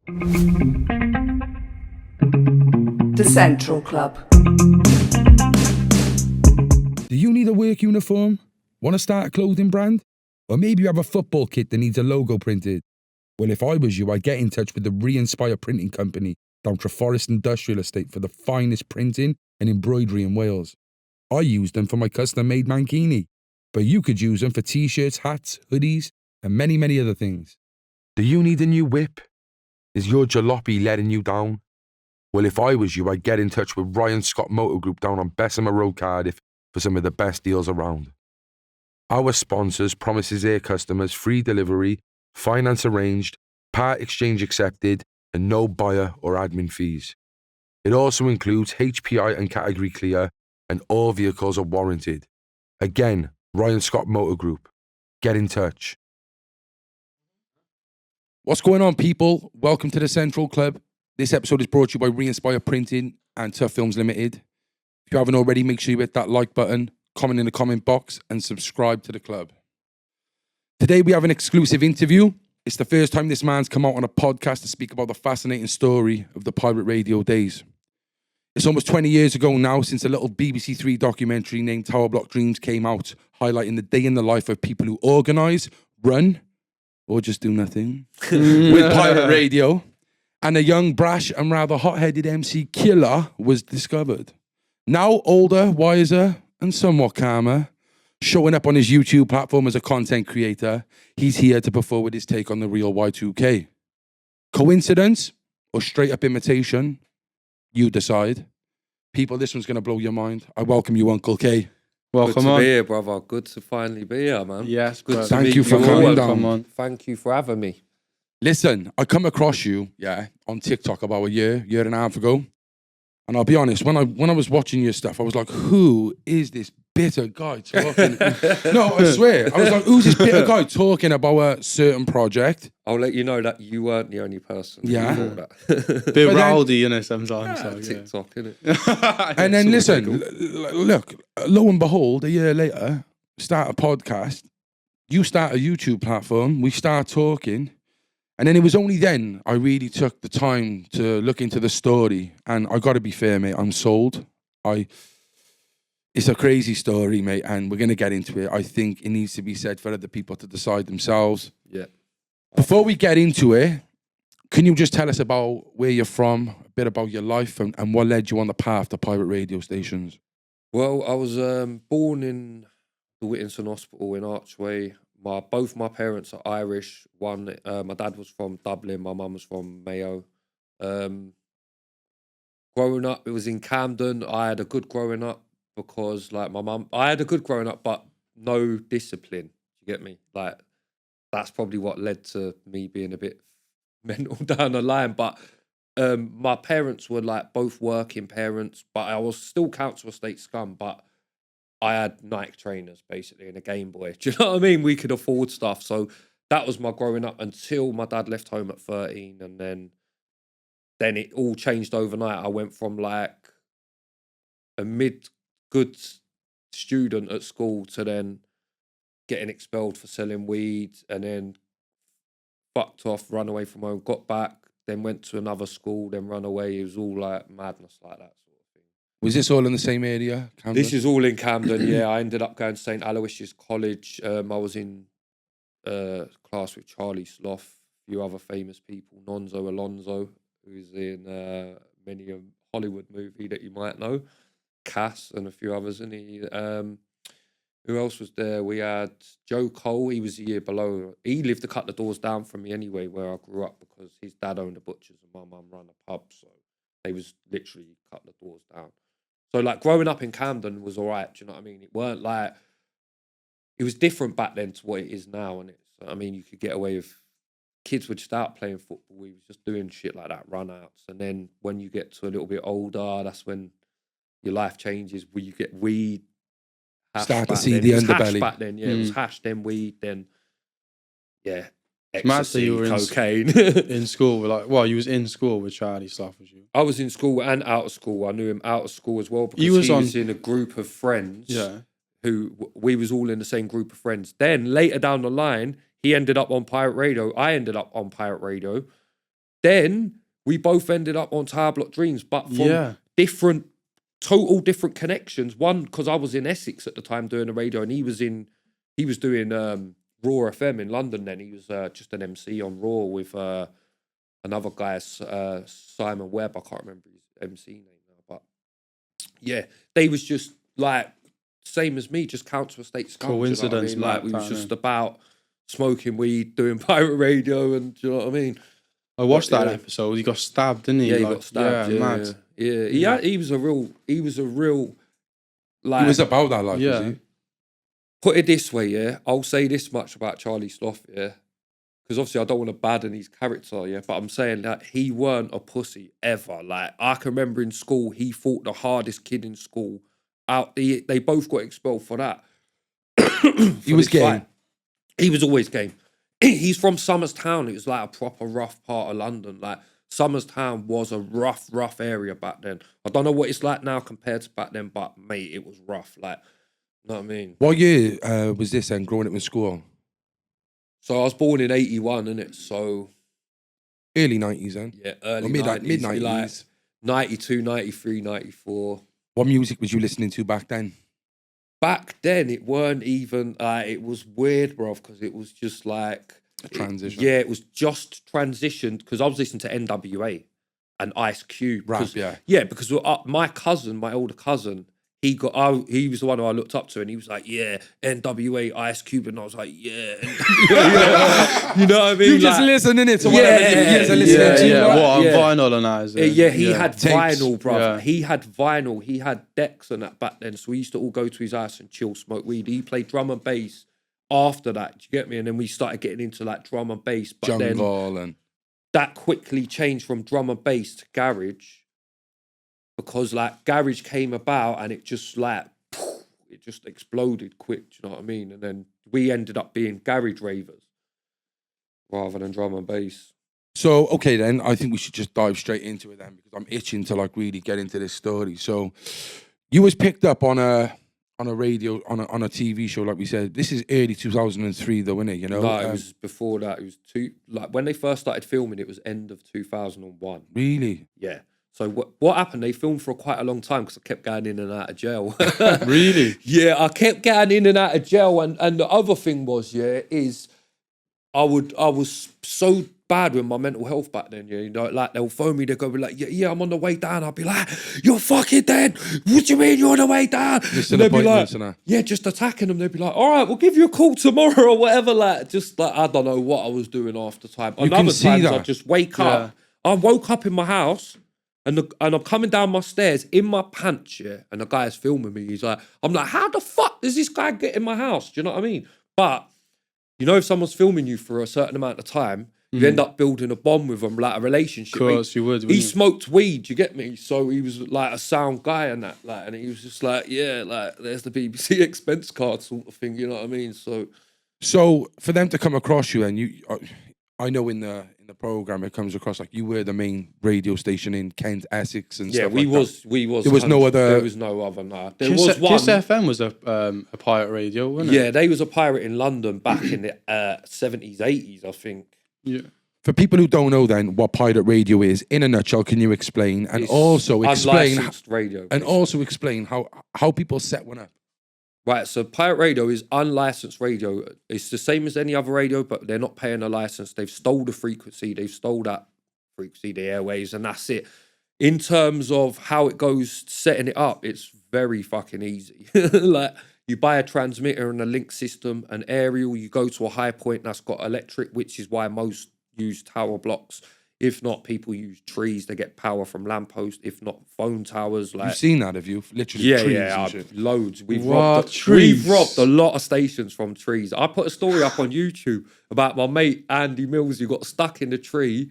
The Central Club. Do you need a work uniform? Want to start a clothing brand? Or maybe you have a football kit that needs a logo printed? Well, if I was you, I'd get in touch with the Re-Inspire Printing Company down Treforest Industrial Estate for the finest printing and embroidery in Wales. I use them for my custom-made mankini, but you could use them for t-shirts, hats, hoodies, and many, many other things. Do you need a new whip? Is your jalopy letting you down? Well, if I was you, I'd get in touch with Ryan Scott Motor Group down on Bessemer Road, Cardiff for some of the best deals around. Our sponsors promises their customers free delivery, finance arranged, part exchange accepted, and no buyer or admin fees. It also includes HPI and category clear, and all vehicles are warranted. Again, Ryan Scott Motor Group. Get in touch. What's going on, people? Welcome to the Central Club. This episode is brought to you by Re-Inspire Printing and Tough Films Limited. If you haven't already, make sure you hit that like button, comment in the comment box, and subscribe to the club. Today we have an exclusive interview. It's the first time this man's come out on a podcast to speak about the fascinating story of the pirate radio days. It's almost 20 years ago now since a little BBC Three documentary named Tower Block Dreams came out, highlighting the day in the life of people who organise, run, or just do nothing with pirate radio. And a young, brash, and rather hot-headed MC Killer was discovered. Now older, wiser, and somewhat calmer, showing up on his YouTube platform as a content creator, he's here to put forward his take on the real Y2K. Coincidence or straight-up imitation? You decide. People, this one's going to blow your mind. I welcome you, Uncle K. Welcome good to on. be here, brother. Good to finally be here, man. Yes, good. bro. Thank you for coming down. Thank you for having me. Listen, I come across you, on TikTok about a year and a half ago. And I'll be honest, when I was watching your stuff, I was like, who is this bitter guy talking? No, I swear. I was like, who's this bitter guy talking about a certain project? I'll let you know that you weren't the only person. Yeah. Who thought that. Bit rowdy, you know, sometimes. Yeah, so, TikTok, innit? And then listen, look, lo and behold, a year later, start a podcast. You start a YouTube platform. We start talking. And then it was only then I really took the time to look into the story. And I got to be fair, mate, I'm sold. It's a crazy story, mate, and we're going to get into it. I think it needs to be said for other people to decide themselves. Yeah. Before we get into it, can you just tell us about where you're from, a bit about your life, and what led you on the path to pirate radio stations? Well, I was born in the Whittington Hospital in Archway. Both my parents are Irish. My dad was from Dublin. My mum was from Mayo. Growing up, it was in Camden. I had a good growing up because, like, I had a good growing up, but no discipline. You get me? Like, that's probably what led to me being a bit mental down the line. But my parents were, like, both working parents, but I was still council estate scum, but I had Nike trainers, basically, and a Game Boy. Do you know what I mean? We could afford stuff. So that was my growing up until my dad left home at 13. And then it all changed overnight. I went from, like, a good student at school to then getting expelled for selling weed, and then fucked off, run away from home, got back, then went to another school, then run away. It was all, like, madness like that. Was this all in the same area, Camden? This is all in Camden, yeah. I ended up going to St. Aloysius College. I was in class with Charlie Sloth, a few other famous people, Nonzo Alonso, who's in many a Hollywood movie that you might know, Cass, and a few others. And who else was there? We had Joe Cole. He was a year below. He lived a couple of doors down from me anyway, where I grew up, because his dad owned a butcher's and my mum ran a pub. So they was literally a couple of doors down. So, like, growing up in Camden was all right, do you know what I mean? It weren't like... It was different back then to what it is now, and you could get away with... Kids would just out playing football. We was just doing shit like that, run-outs. And then when you get to a little bit older, that's when your life changes, where you get weed. Start to see the underbelly. Hash back then, yeah. It was hash, then weed, then... Yeah. Mad that you were cocaine. in school. You was in school with Charlie Sloth, was you? I was in school and out of school. I knew him out of school as well, because he was in a group of friends. Yeah. Who we was all in the same group of friends. Then later down the line, he ended up on pirate radio. I ended up on pirate radio. then we both ended up on Tower Block Dreams, but from total different connections. One, because I was in Essex at the time doing the radio, and he was doing Raw FM in London then. He was just an MC on Raw with another guy, Simon Webb. I can't remember his MC name now, but yeah, they was just like same as me, just council estate scum. Coincidence, you know what I mean? Like we was just about smoking weed, doing pirate radio, and do you know what I mean? I watched that episode. He got stabbed, didn't he? Yeah, he got stabbed. Yeah, mad. Yeah. He was a real. Like, He was about that life, was he? Put it this way, yeah. I'll say this much about Charlie Sloth, yeah. Because obviously I don't want to baden his character, yeah. But I'm saying that he weren't a pussy ever. Like I can remember in school, he fought the hardest kid in school. They both got expelled for that. He was game. He was always game. He's from Somers Town. It was like a proper rough part of London. Like Somers Town was a rough area back then. I don't know what it's like now compared to back then, but mate, it was rough. Like, you know what I mean? What year was this then, growing up in school? So I was born in 81, innit? So early 90s then? Yeah, early mid-90s. Like 92, 93, 94. What music was you listening to back then? Back then, it weren't even, it was weird, bruv, because it was just like... A transition. It was just transitioned, because I was listening to NWA and Ice Cube. Rap, yeah. Yeah, because my cousin, my older cousin, he was the one who I looked up to, and he was like, yeah, NWA, Ice Cube, and I was like, yeah. You know what I mean? You just listen, innit, to whatever you listening to. Yeah, what, on vinyl and that, is it? Yeah, he had tapes. vinyl, bro. Yeah. He had vinyl. He had decks and that back then. So we used to all go to his house and chill, smoke weed. He played drum and bass after that. Do you get me? And then we started getting into like drum and bass. But Jungle then and... that quickly changed from drum and bass to garage, because like garage came about and it just like, it just exploded quick. Do you know what I mean? And then we ended up being garage ravers rather than drum and bass. So, okay then, I think we should just dive straight into it then, because I'm itching to like really get into this story. So, you was picked up on a radio, on a TV show, like we said. This is early 2003 though, isn't it? You know? No, it was before that. It was when they first started filming, it was end of 2001. Really? Yeah. So what happened? They filmed for quite a long time because I kept going in and out of jail. Really? Yeah, I kept getting in and out of jail. And the other thing was, is I was so bad with my mental health back then, yeah. You know, like they'll phone me, they'll go be like, yeah, I'm on the way down. I'll be like, you're fucking dead. What do you mean you're on the way down? Listen, and they'll be like, and yeah, just attacking them. They'll be like, all right, we'll give you a call tomorrow or whatever. Like, just like, I don't know what I was doing half the time. You Another can see times that. I'd just wake up. I woke up in my house and I'm coming down my stairs in my pants, yeah, and the guy's filming me. He's like, I'm like, how the fuck does this guy get in my house? Do you know what I mean? But, you know, if someone's filming you for a certain amount of time, you end up building a bond with them, like a relationship. Of course, you would. He smoked weed, you get me? So he was like a sound guy and that, like, and he was just like, yeah, like, there's the BBC expense card sort of thing, you know what I mean? So for them to come across you, and I know in the program it comes across like you were the main radio station in Kent, Essex, and stuff we like was. There was no other. There was no other. No, there Kiss, was one. Kiss FM was a pirate radio, wasn't it? Yeah, they was a pirate in London back in the 70s, 80s, I think. Yeah. For people who don't know, then what pirate radio is, in a nutshell, can you explain and It's also explain unlicensed radio, and also explain how people set one up? Right, so pirate radio is unlicensed radio. It's the same as any other radio, but they're not paying a license. They've stole the frequency. They've stole that frequency, the airwaves, and that's it. In terms of how it goes, setting it up, it's very fucking easy. Like, you buy a transmitter and a link system, an aerial, you go to a high point that's got electric, which is why most use tower blocks. If not, people use trees. They get power from lampposts. If not, phone towers. Like, You've seen that, have you? Literally, trees and shit. Loads. We've Trees? robbed a lot of stations from trees. I put a story up on YouTube about my mate Andy Mills who got stuck in the tree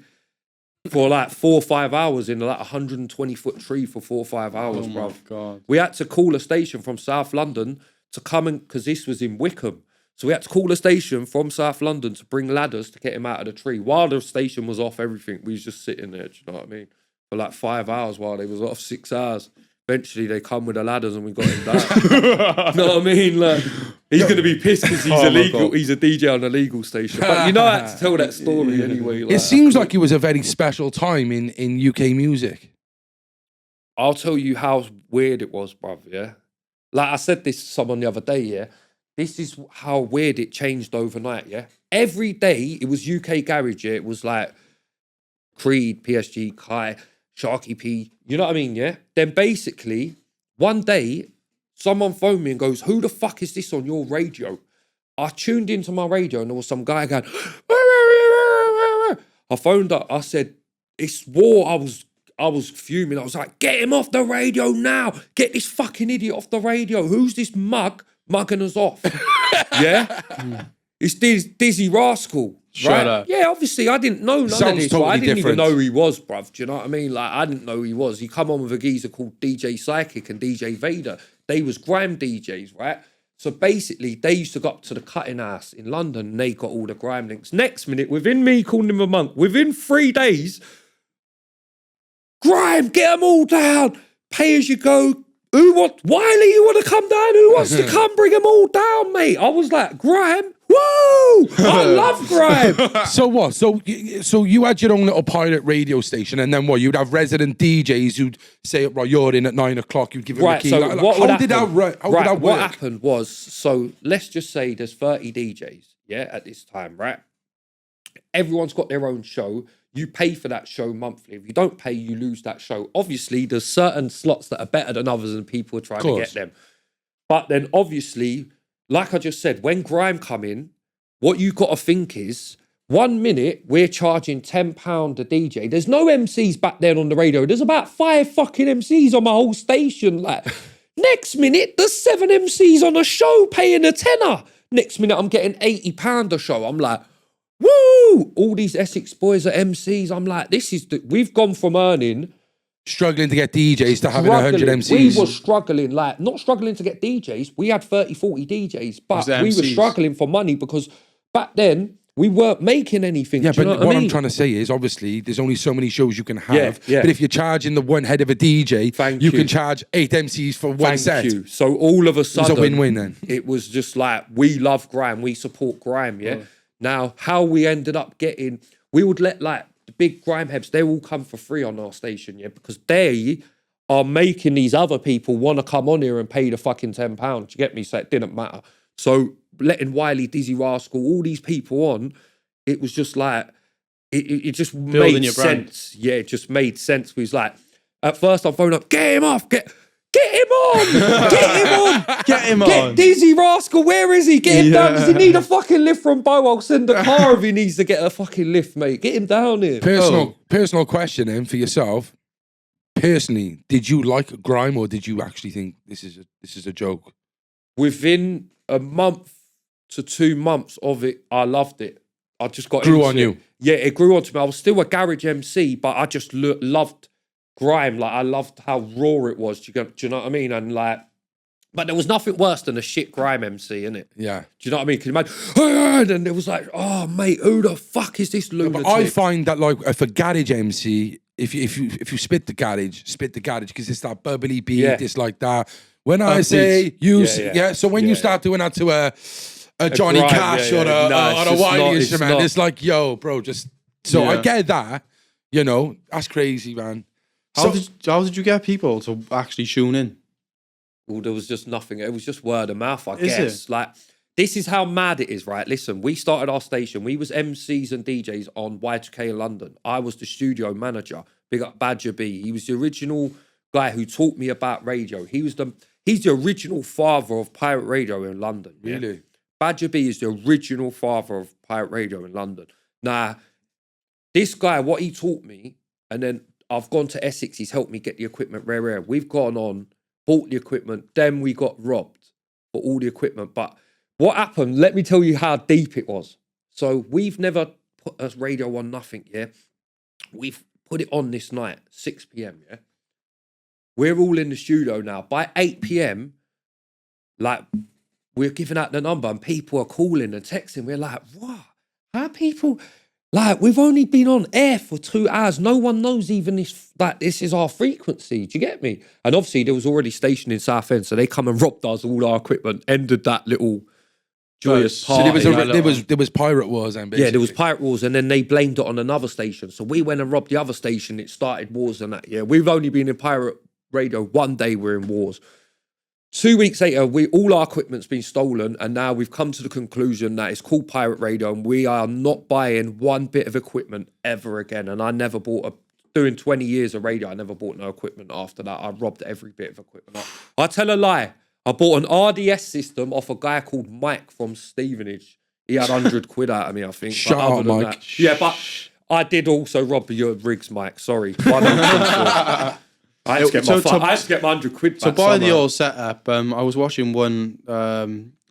for like 4 or 5 hours in like 120-foot tree for 4 or 5 hours, bro. God. We had to call a station from South London to come and, because this was in Wickham. So we had to call a station from South London to bring ladders to get him out of the tree. While the station was off everything, we was just sitting there, do you know what I mean? For like 5 hours while they was off, 6 hours. Eventually, they come with the ladders and we got him down. You know what I mean? Like, he's going to be pissed because he's illegal. He's a DJ on a legal station. But you know how to tell that story anyway. Like, it seems like it was a very special time in UK music. I'll tell you how weird it was, bruv, yeah? Like I said this to someone the other day, yeah? This is how weird it changed overnight, yeah? Every day, it was UK Garage, yeah? It was like Creed, PSG, Kai, Sharky P, you know what I mean, yeah? Then basically, one day, someone phoned me and goes, who the fuck is this on your radio? I tuned into my radio and there was some guy going, I phoned up, I said, it's war. I was fuming. I was like, get him off the radio now. Get this fucking idiot off the radio. Who's this mugging us off? Yeah? It's Dizzy Rascal. Shut up. Yeah, obviously, I didn't know none Sounds of this. totally I didn't different. even know who he was, bruv. Do you know what I mean? Like, I didn't know who he was. He come on with a geezer called DJ Psychic and DJ Vader. They was grime DJs, right? So basically, they used to go up to the cutting house in London and they got all the grime links. Next minute, within me calling him a monk, within 3 days, grime, get them all down. Pay as you go. Wiley, you want to come down? Who wants to come? Bring them all down, mate. I was like, grime? Woo! I love grime. So what? So you had your own little pirate radio station, and then what? You'd have resident DJs who'd say, right, you're in at 9 o'clock, you'd give them a key. So Like, what would how did that work? What happened was, so let's just say there's 30 DJs, yeah, at this time, right? Everyone's got their own show. You pay for that show monthly. If you don't pay, you lose that show. Obviously, there's certain slots that are better than others and people are trying to get them. But then obviously, like I just said, when grime come in, what you got to think is, 1 minute we're charging £10 a DJ. There's no MCs back then on the radio. There's about 5 fucking MCs on my whole station. Like, next minute, there's 7 MCs on a show paying a tenner. Next minute, I'm getting £80 a show. I'm like, woo! All these Essex boys are MCs. I'm like, we've gone from earning... Struggling to get DJs to having 100 MCs. We were struggling, like, not struggling to get DJs. We had 30, 40 DJs, but we were struggling for money because back then, we weren't making anything. Yeah, do you but know what I what mean? I'm trying to say is, obviously, there's only so many shows you can have. Yeah. But if you're charging the one head of a DJ, you can charge 8 MCs for one set. Thank you. So all of a sudden... It's a win-win then. It was just like, we love grime. We support grime, yeah? Now, how we ended up getting... We would let, like, the big grime heads, they all come for free on our station, yeah? Because they are making these other people want to come on here and pay the fucking £10. Do you get me? So it didn't matter. So letting Wiley, Dizzy Rascal, all these people on, it was just like, it just Building made your brand. sense. Yeah, it just made sense. We was like, at first I'm phoning up, get him off, get him on, get him on, Get him get on. Dizzy Rascal, where is he? Get him down. Does he need a fucking lift from Bo? I'll send a car if he needs to get a fucking lift, mate. Get him down here. Personal question then for yourself. Personally, did you like grime or did you actually think this is a joke? Within a month to 2 months of it, I loved it. I just got Grew into on it. you. Yeah, it grew on to me. I was still a garage MC, but I just loved grime. Like, I loved how raw it was. Do you know what I mean? And like, but there was nothing worse than a shit grime MC, innit? Yeah. Do you know what I mean? Can you imagine? And it was like, oh mate, who the fuck is this lunatic? But I find that like for garage MC, if you spit the garage because it's that bubbly beat, it's like that. When I say you, so when you start doing that to a Johnny grime, Cash or a Wiley instrument, it's like, yo, bro, just so I get that. You know, that's crazy, man. How did you get people to actually tune in? Well, there was just nothing. It was just word of mouth, I Is guess. it? Like, this is how mad it is, right? Listen, we started our station. We was MCs and DJs on Y2K in London. I was the studio manager. Big up Badger B. He was the original guy who taught me about radio. He's the original father of pirate radio in London. Yeah? Really? Badger B is the original father of pirate radio in London. Now, this guy, what he taught me, and then I've gone to Essex. He's helped me get the equipment rare. We've gone on, bought the equipment. Then we got robbed for all the equipment. But what happened, let me tell you how deep it was. So we've never put a radio on nothing, yeah? We've put it on this night, 6 p.m, yeah? We're all in the studio now. By 8 p.m, like, we're giving out the number and people are calling and texting. We're like, what? How people... Like, we've only been on air for 2 hours. No one knows even that this is our frequency. Do you get me? And obviously, there was already stationed in Southend, so they come and robbed us all our equipment, ended that little joyous So party. there was pirate wars, and Yeah, there was pirate wars, and then they blamed it on another station. So we went and robbed the other station. It started wars and that. Yeah, we've only been in pirate radio 1 day. We're in wars. 2 weeks later, all our equipment's been stolen, and now we've come to the conclusion that it's called pirate radio, and we are not buying one bit of equipment ever again. And I never bought doing 20 years of radio, I never bought no equipment after that. I robbed every bit of equipment. I tell a lie. I bought an RDS system off a guy called Mike from Stevenage. He had 100 quid out of me, I think. Shut up, Mike. Yeah, but I did also rob your rigs, Mike. Sorry. I had to get my 100 quid back. To buy the old setup, I was watching one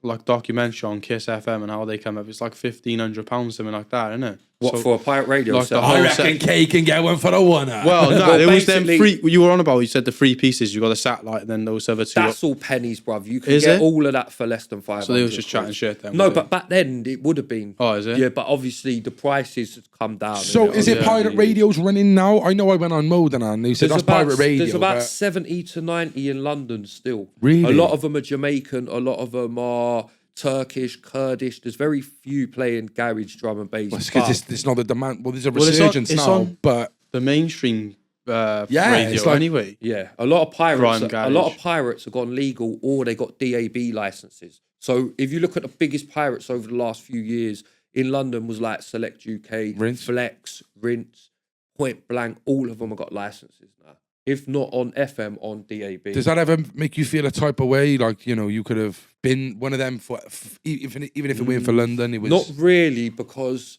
like documentary on Kiss FM and how they come up. It's like £1,500, something like that, isn't it? What, for a pirate radio like set? I reckon Kay can get one for the one. Well, no, it was them three. You were on about. You said the 3 pieces. You got the satellite, and then those other 2. That's all pennies, bruv. You can get all of that for less than 500. So they was just chatting shit then. No, but back then it would have been. Oh, is it? Yeah, but obviously the prices have come down. So is it pirate radios running now? I know I went on Mode and they said that's pirate radio. There's about 70 to 90 in London still. Really? A lot of them are Jamaican. A lot of them are Turkish, Kurdish. There's very few playing garage drum and bass. Well, it's because it's not the demand. Well, there's a resurgence it's now, on but the mainstream radio it's like, anyway. Yeah, a lot of pirates. Grime A lot of pirates have gone legal, or they got DAB licenses. So if you look at the biggest pirates over the last few years in London, was like Select UK, Rinse. Flex, Rinse, Point Blank. All of them have got licenses now. If not on FM, on DAB. does that ever make you feel a type of way? Like, you know, you could have been one of them for even if it weren't for London. It was Not really, because,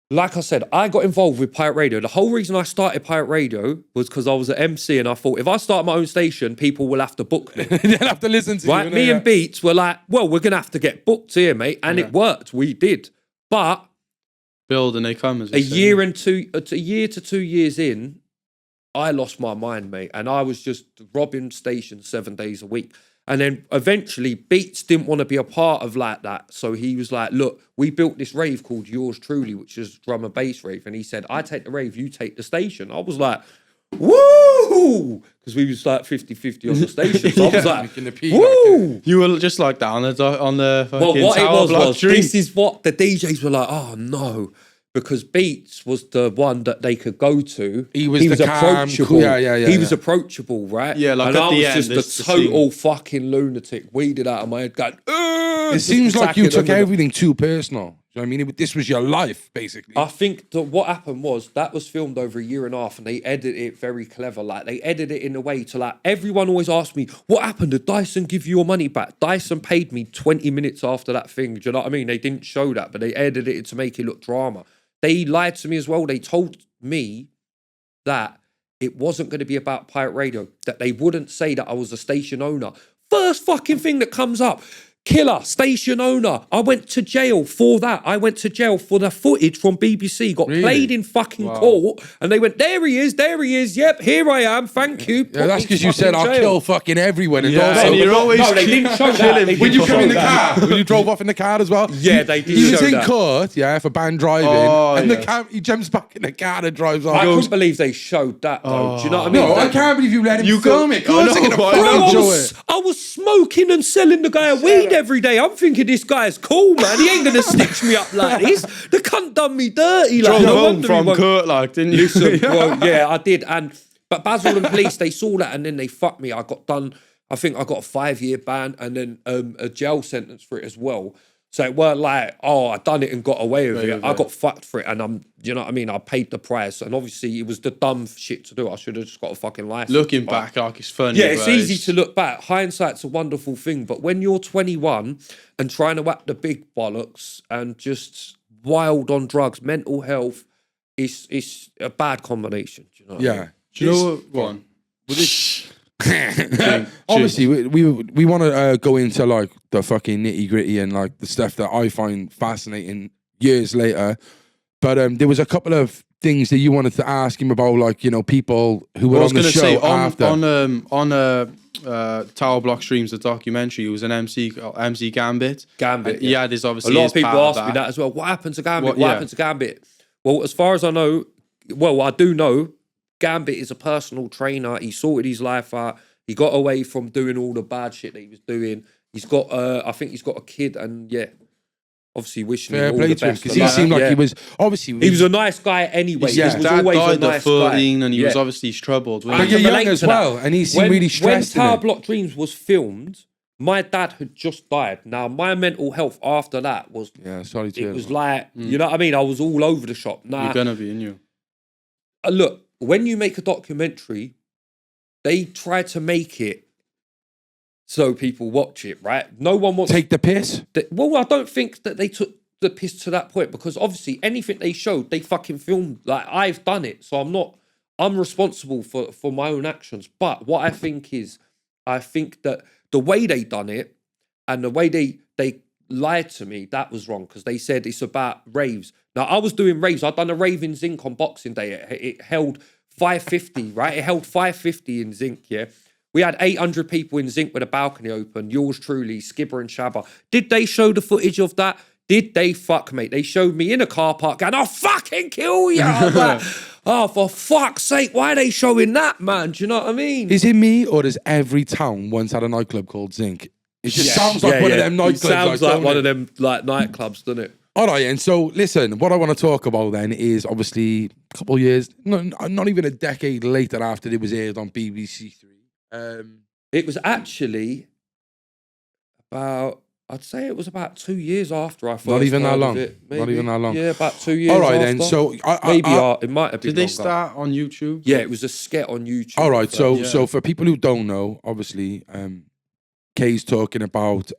like I said, I got involved with pirate radio. The whole reason I started pirate radio was because I was an MC, and I thought if I start my own station, people will have to book me. They'll have to listen to Right? you. Me and Beats were like, well, we're going to have to get booked here, mate. And it worked. We did. But Build and they come as a year to 2 years in, I lost my mind, mate. And I was just robbing stations 7 days a week. And then eventually Beats didn't want to be a part of like that. So he was like, look, we built this rave called Yours Truly, which is drum and bass rave. And he said, I take the rave, you take the station. I was like, woo! Because we was like 50-50 on the station. So I was like, woo! You were just like that on the fucking Well, what it tower block was dream. this is what the DJs were like, oh no. Because Beats was the one that they could go to. He was the calm, approachable. cool, yeah. He was approachable, right? Yeah, like and at I the was end, just the a total fucking lunatic, weeded out of my head, going, It seems like you took everything too personal. Do you know what I mean? This was your life, basically. I think that what happened was that was filmed over a year and a half, and they edited it very clever. Like, they edited it in a way to, like, everyone always asked me, what happened? Did Dyson give you your money back? Dyson paid me 20 minutes after that thing. Do you know what I mean? They didn't show that, but they edited it to make it look drama. They lied to me as well. They told me that it wasn't going to be about pirate radio, that they wouldn't say that I was a station owner. First fucking thing that comes up. Killer, station owner. I went to jail for that. I went to jail for the footage from BBC. Got played in fucking court. And they went, there he is. Yep, here I am. Thank you. Yeah, that's because you said I'll kill fucking everyone. And and you're always no, they didn't show that. When you come in the car, when you drove off in the car as well. Yeah, they did He was show in that. court, for banned driving, and he jumps back in the car and drives off. I couldn't believe they showed that, though. Do you know what I mean? No, I can't believe you let him film it. I know, I was smoking and selling the guy a weed every day. I'm thinking this guy's cool, man. He ain't gonna stitch me up like this. The cunt done me dirty. Like, Drove no home wonder he from won't- Kurt, like, didn't you? Listen, bro, yeah, I did. But Basel and police, they saw that and then they fucked me. I got done. I think I got a 5-year ban and then a jail sentence for it as well. So it weren't like, oh, I done it and got away with it. I got fucked for it, and you know what I mean? I paid the price, and obviously it was the dumb shit to do. I should have just got a fucking license. Looking back, like, it's funny. Yeah, it's easy to look back. Hindsight's a wonderful thing, but when you're 21 and trying to whack the big bollocks and just wild on drugs, mental health, it's a bad combination. Do you know what I mean? Do you know what? Go on. Obviously, we want to go into like the fucking nitty gritty and like the stuff that I find fascinating years later. But there was a couple of things that you wanted to ask him about, like, you know, people who were on the show after. On Tower Block Streams, the documentary, he was an MC Gambit. Gambit. Yeah, there's obviously a lot of his people part ask me that as well. What happened to Gambit? What happened to Gambit? Well, as far as I know, I do know, Gambit is a personal trainer. He sorted his life out. He got away from doing all the bad shit that he was doing. He's got, I think he's got a kid, and obviously wishing him all the best. Because he seemed like he was, obviously... He was a nice guy anyway. His dad died at 13 and he was obviously troubled. But you're young as well, and he seemed really stressed. When Tower Block Dreams was filmed, my dad had just died. Now, my mental health after that was... Yeah, sorry to hear. It was like, you know what I mean? I was all over the shop. Now, you're going to be, in you. Look, when you make a documentary, they try to make it so people watch it, right? No one wants... Take the piss? Well, I don't think that they took the piss to that point, because obviously anything they showed, they fucking filmed. Like, I've done it, so I'm responsible for my own actions. But what I think is, I think that the way they done it and the way they lied to me, that was wrong, because they said it's about raves. Now, I was doing raves. I'd done a rave in Zinc on Boxing Day. It held 550, right? It held 550 in Zinc, yeah? We had 800 people in Zinc with a balcony open. Yours truly, Skibber and Shabba. Did they show the footage of that? Did they fuck, mate? They showed me in a car park going, I'll fucking kill you. I was like, oh, for fuck's sake, why are they showing that, man? Do you know what I mean? Is it me, or does every town once had a nightclub called Zinc? It just sounds like one of them nightclubs. It sounds like one of them like nightclubs, doesn't it? All right, and so listen, what I want to talk about then is obviously a couple of years, not even a decade later after it was aired on BBC Three. It was actually I'd say it was about 2 years after I first Not even that heard long. of it. Not even that long. Yeah, about 2 years. All right after. then. So it might have been. Did they longer. start on YouTube? Yeah, it was a skit on YouTube. All right, so for people who don't know, obviously, Kay's talking about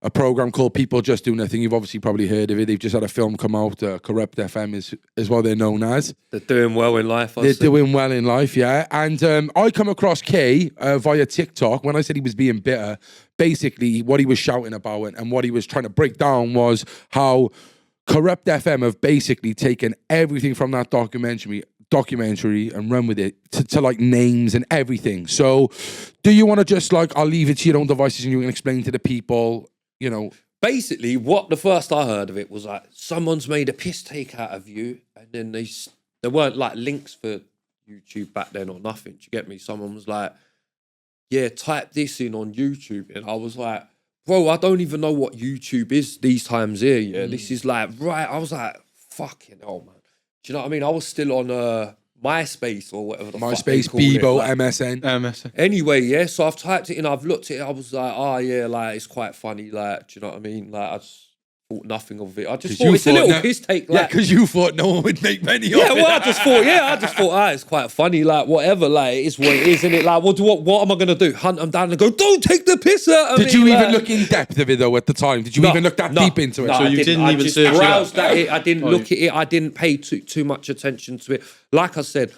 a program called People Just Do Nothing. You've obviously probably heard of it. They've just had a film come out. KURUPT FM is what they're known as. They're doing well in life. They're doing well in life, yeah. And I come across Kay via TikTok. When I said he was being bitter, basically what he was shouting about and what he was trying to break down was how KURUPT FM have basically taken everything from that documentary and run with it to like names and everything. So do you want to just I'll leave it to your own devices and you can explain to the people, you know. Basically, what the first I heard of it was like, someone's made a piss take out of you, and then there weren't like links for YouTube back then or nothing. Do you get me? Someone was like, yeah, type this in on YouTube. And I was like, bro, I don't even know what YouTube is these times here, yeah? This is like, right, I was like, fucking hell, man. Do you know what I mean? I was still on MySpace or whatever the fuck they call Bebo, it. Like, MSN. Anyway, yeah, so I've typed it in, I've looked at it, I was like, oh yeah, like, it's quite funny, like, do you know what I mean? Like, I just thought nothing of it. I just thought it's a little piss take. Like, yeah, because you thought no one would make money off it. Yeah, well, I just thought, it's quite funny, like, whatever, like, it is what it is, isn't it? Like, what am I going to do? Hunt them down and go, don't take the piss out of me. Did you even look in depth of it, though, at the time? Did you even look that deep into it? So you didn't even search it up? I browsed at it, I didn't look at it, I didn't pay too much attention to it. Like I said,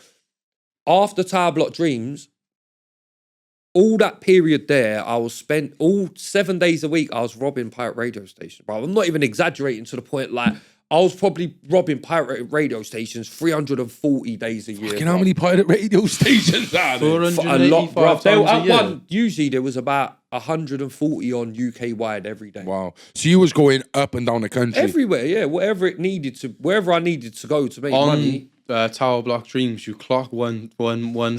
after Tower Block Dreams, all that period there, I was spent all 7 days a week, I was robbing pirate radio stations, bro. I'm not even exaggerating to the point, like, I was probably robbing pirate radio stations 340 days a year. Fucking how many pirate radio stations are there? A lot, bro. At one, usually there was about 140 on UK wide every day. Wow. So you was going up and down the country? Everywhere, yeah. Wherever I needed to go to make money. Tower Block Dreams, you clock one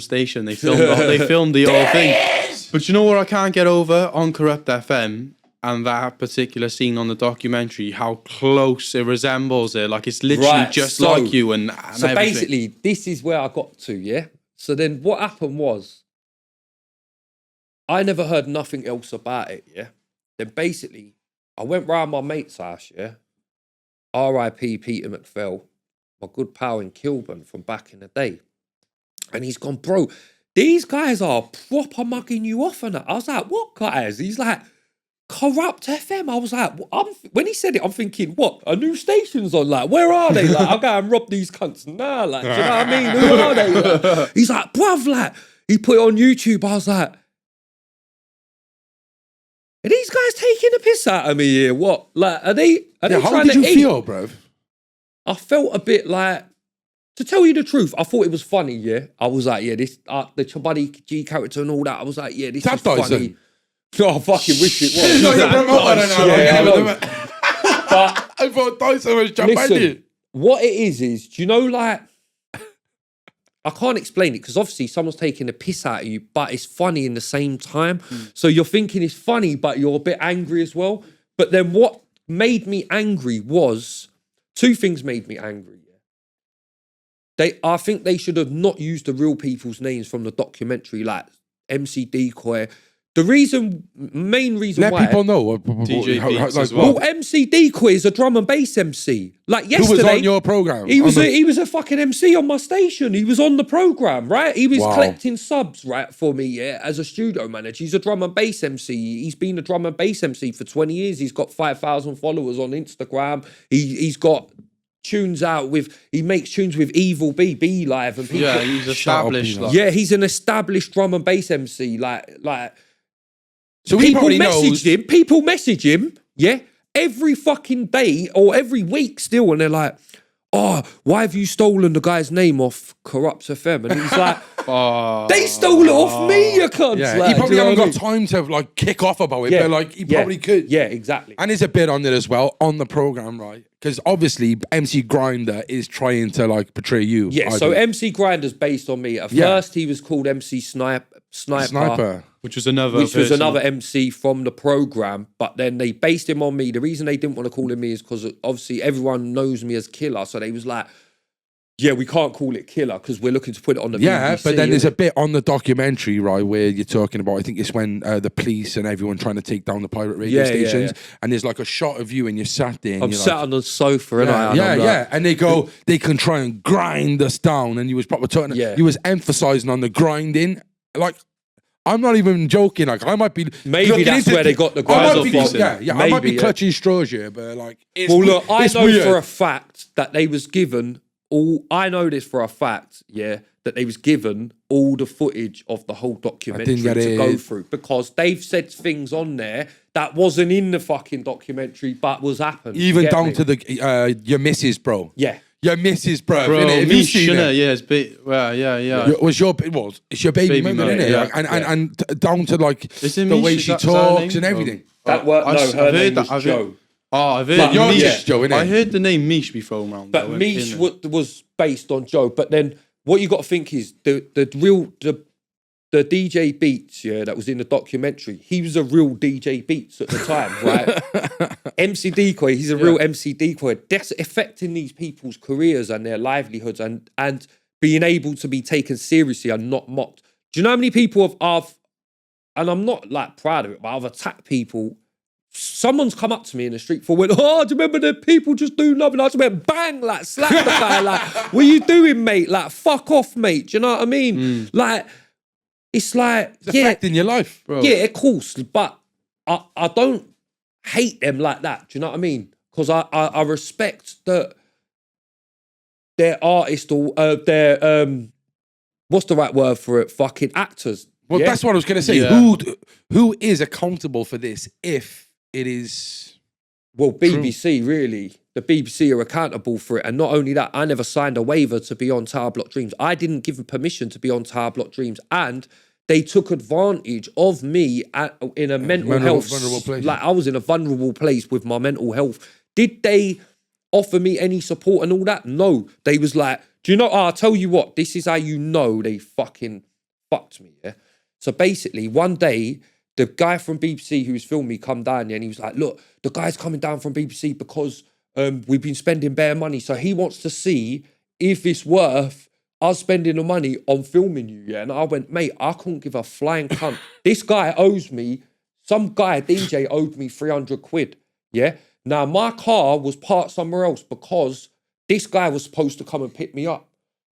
station. They filmed the whole thing. But you know what I can't get over on KURUPT FM and that particular scene on the documentary, how close it resembles it. Like, it's literally just like you and so everything. Basically, this is where I got to, yeah? So then what happened was, I never heard nothing else about it, yeah? Then basically, I went round my mate's house, yeah? R.I.P. Peter McPhail, my good pal in Kilburn from back in the day. And he's gone, bro, these guys are proper mugging you off and that. I was like, what guys? He's like, KURUPT FM. I was like, when he said it, I'm thinking, what? A new station's on? Like, where are they? Like, I'll go and rob these cunts. Nah, like, do you know what I mean? Who are they? Like, he's like, bruv, like, he put it on YouTube. I was like, are these guys taking the piss out of me here? What? Like, are they how trying did to you feel, bro? I felt a bit like, to tell you the truth, I thought it was funny, yeah? I was like, yeah, this, the Chabuddy G character and all that, I was like, yeah, this is funny. No, I fucking wish it was. But I thought Dyson was Chabuddy. Listen, what it is, do you know, like, I can't explain it because obviously someone's taking a piss out of you, but it's funny in the same time. So you're thinking it's funny, but you're a bit angry as well. But then what made me angry was, two things made me angry. I think they should have not used the real people's names from the documentary, like MC Decoy. The main reason Let why... people know. DJ Beats as well. Well, MC Decoy is a drum and bass MC. Like yesterday... Who was on your programme? He was a fucking MC on my station. He was on the programme, right? He was collecting subs, right, for me, yeah, as a studio manager. He's a drum and bass MC. He's been a drum and bass MC for 20 years. He's got 5,000 followers on Instagram. He's got... tunes out with, he makes tunes with Evil B Live and people. Yeah, he's established. Yeah, he's an established drum and bass MC. So people message him, yeah, every fucking day or every week still, and they're like, oh, why have you stolen the guy's name off KURUPT FM? And he's like, they stole it off me, you cunts. Yeah, like, he probably you know hasn't what got time to like kick off about it, Yeah, but like he probably could. Yeah, exactly. And there's a bit on it as well on the program, right? Because obviously MC Grinder is trying to like portray you. Yeah, so MC Grinder's based on me. At first, he was called MC Sniper. Which was another MC from the program, but then they based him on me. The reason they didn't want to call him me is because obviously everyone knows me as Killer, so they was like, yeah, we can't call it Killer because we're looking to put it on the BBC. But then there's a bit on the documentary, right, where you're talking about, I think it's when the police and everyone trying to take down the pirate radio stations, and there's like a shot of you and you're sat there. And I'm sat on the sofa, and they go, they can try and grind us down, and you was probably talking, you was emphasising on the grinding, like. I'm not even joking. Like I might be. Maybe that's where they got the grind off from. I might be clutching straws here, but like. Well, look, I know for a fact that they was given all. I know this for a fact, that they was given all the footage of the whole documentary to go through because they've said things on there that wasn't in the fucking documentary, but was happened. Even down to the your missus, bro. Yeah. Your missus, bro. Mish, innit? Yeah, it's it's your baby mum, innit? Yeah, and down to like the way she talks and everything. Her name was Joe. I've heard Mish, Joe, innit? I heard the name Mish be thrown around. But Mish was based on Joe. But then what you got to think is the DJ Beats, that was in the documentary, he was a real DJ Beats at the time, right? MC Decoy, he's a real MC Decoy. That's affecting these people's careers and their livelihoods and being able to be taken seriously and not mocked. Do you know how many people I've and I'm not like proud of it, but I've attacked people. Someone's come up to me in the street for went, oh, do you remember the people just do nothing? I just went bang, like slap the guy, like, what are you doing, mate? Like, fuck off, mate. Do you know what I mean? Like, it's like, it's affecting your life, bro. Yeah, of course, but I don't hate them like that. Do you know what I mean? Because I respect that they're artists or they're what's the right word for it? Fucking actors. Well, that's what I was going to say. Yeah. Who is accountable for this if it is... Well, BBC, really. The BBC are accountable for it. And not only that, I never signed a waiver to be on Tower Block Dreams. I didn't give them permission to be on Tower Block Dreams. And they took advantage of me in a mental health... vulnerable place. Like, I was in a vulnerable place with my mental health. Did they offer me any support and all that? No. They was like, do you know... I'll tell you what, this is how you know they fucking fucked me, yeah? So basically, one day, the guy from BBC who was filming me come down there and he was like, look, the guy's coming down from BBC because we've been spending bare money. So he wants to see if it's worth us spending the money on filming you, yeah? And I went, mate, I couldn't give a flying cunt. This guy owes me, some guy, DJ, owed me 300 quid, yeah? Now, my car was parked somewhere else because this guy was supposed to come and pick me up.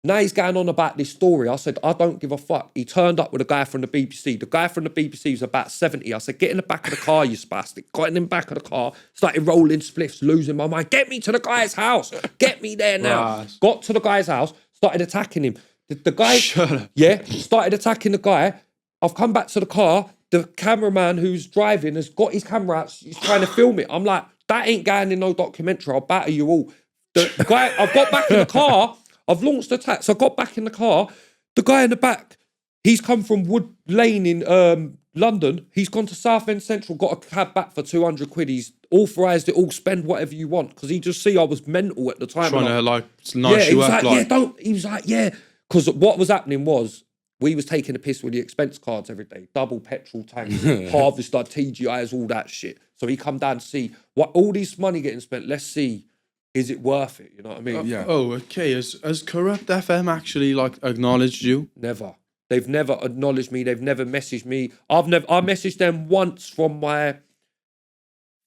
Now he's going on about this story. I said, I don't give a fuck. He turned up with a guy from the BBC. The guy from the BBC was about 70. I said, get in the back of the car, you spastic. Got in the back of the car, started rolling spliffs, losing my mind. Get me to the guy's house. Get me there now. Right. Got to the guy's house, started attacking him. The guy, started attacking the guy. I've come back to the car. The cameraman who's driving has got his camera out. He's trying to film it. I'm like, that ain't going in no documentary. I'll batter you all. The guy, I've got back in the car. I've launched attack. So I got back in the car. The guy in the back, He's come from Wood Lane in London. He's gone to Southend Central, got a cab back for 200 quid. He's authorised it all, spend whatever you want. Because he just see I was mental at the time. Trying to nice you up. He was like, yeah. Because what was happening was, we was taking a piss with the expense cards every day. Double petrol tanks, Harvester, TGIs, all that shit. So he come down to see what all this money getting spent. Let's see, is it worth it? You know what I mean? Yeah. Oh, okay. Has KURUPT FM actually acknowledged you? Never. They've never acknowledged me. They've never messaged me. I messaged them once from my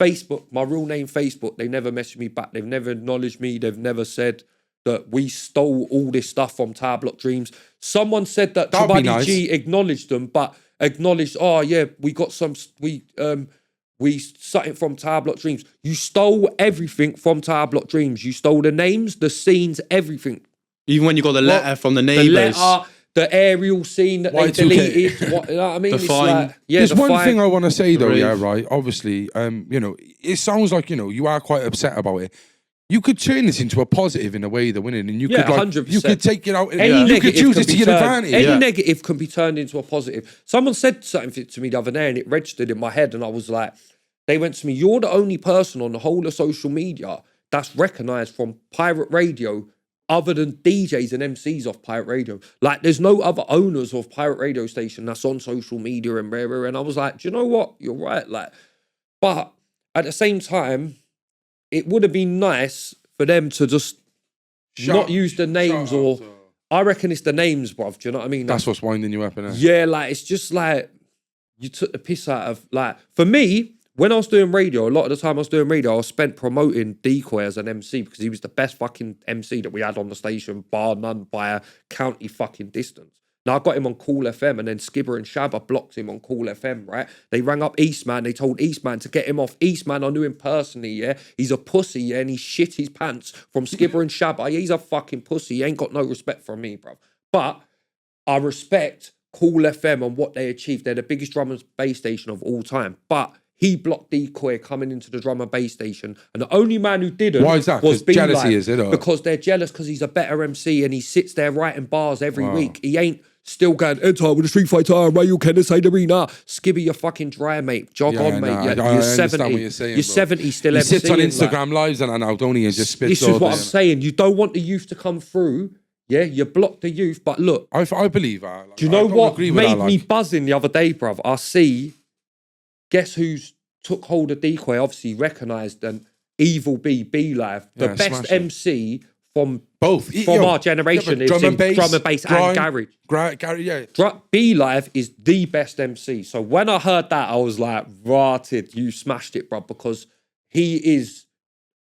Facebook, my real name Facebook. They never messaged me back. They've never acknowledged me. They've never said that we stole all this stuff from Tower Block Dreams. Someone said that Tabadi G acknowledged them, but acknowledged, oh yeah, we got some, we something from Tower Block Dreams. You stole everything from Tower Block Dreams. You stole the names, the scenes, everything. Even when you got the letter from the neighbours. The letter, the aerial scene that they deleted. You know what I mean? The fine. There's one thing I want to say though, yeah, right? Obviously, it sounds like, you are quite upset about it. You could turn this into a positive in a way, though, innit? And you could 100%. You could take it out. You could use it to your advantage. Any negative can be turned into a positive. Someone said something to me the other day, and it registered in my head, and I was like, they went to me, you're the only person on the whole of social media that's recognised from pirate radio other than DJs and MCs off pirate radio. Like, there's no other owners of pirate radio station that's on social media and rare. And I was like, do you know what? You're right. Like, but at the same time, it would have been nice for them to just not use the names I reckon it's the names, bruv. Do you know what I mean? That's what's winding you up, innit? Yeah, like, it's just like, you took the piss out of, like, for me, when I was doing radio, a lot of the time I was doing radio, I was spent promoting Decoy as an MC because he was the best fucking MC that we had on the station, bar none, by a county fucking distance. Now, I got him on Cool FM, and then Skibber and Shabba blocked him on Cool FM, right? They rang up Eastman. They told Eastman to get him off. Eastman, I knew him personally, yeah? He's a pussy, yeah? And he shit his pants from Skibber and Shabba. He's a fucking pussy. He ain't got no respect from me, bro. But I respect Cool FM and what they achieved. They're the biggest drum and bass station of all time. But he blocked Decoy coming into the drum and bass station. And the only man who didn't was jealousy, is it? Or? Because they're jealous because he's a better MC and he sits there writing bars every week. He ain't still going, enter with a Street Fighter, Rayu Kennedy Arena. Skibby, you're fucking dry, mate. Jog on, mate. You're 70. What you're saying, you're 70 still he MCing. He sits on Instagram lives and now, don't he? And just spits. This is what I'm saying. You don't want the youth to come through. Yeah, you block the youth. But look. I believe that. Do you know what made me buzzing the other day, bruv? I see, guess who's took hold of Decoy, obviously recognised, and Evil B Live, the best MC from both our generation is drum and bass and garage. B Live is the best MC. So when I heard that, I was like, rotted, you smashed it, bro, because he is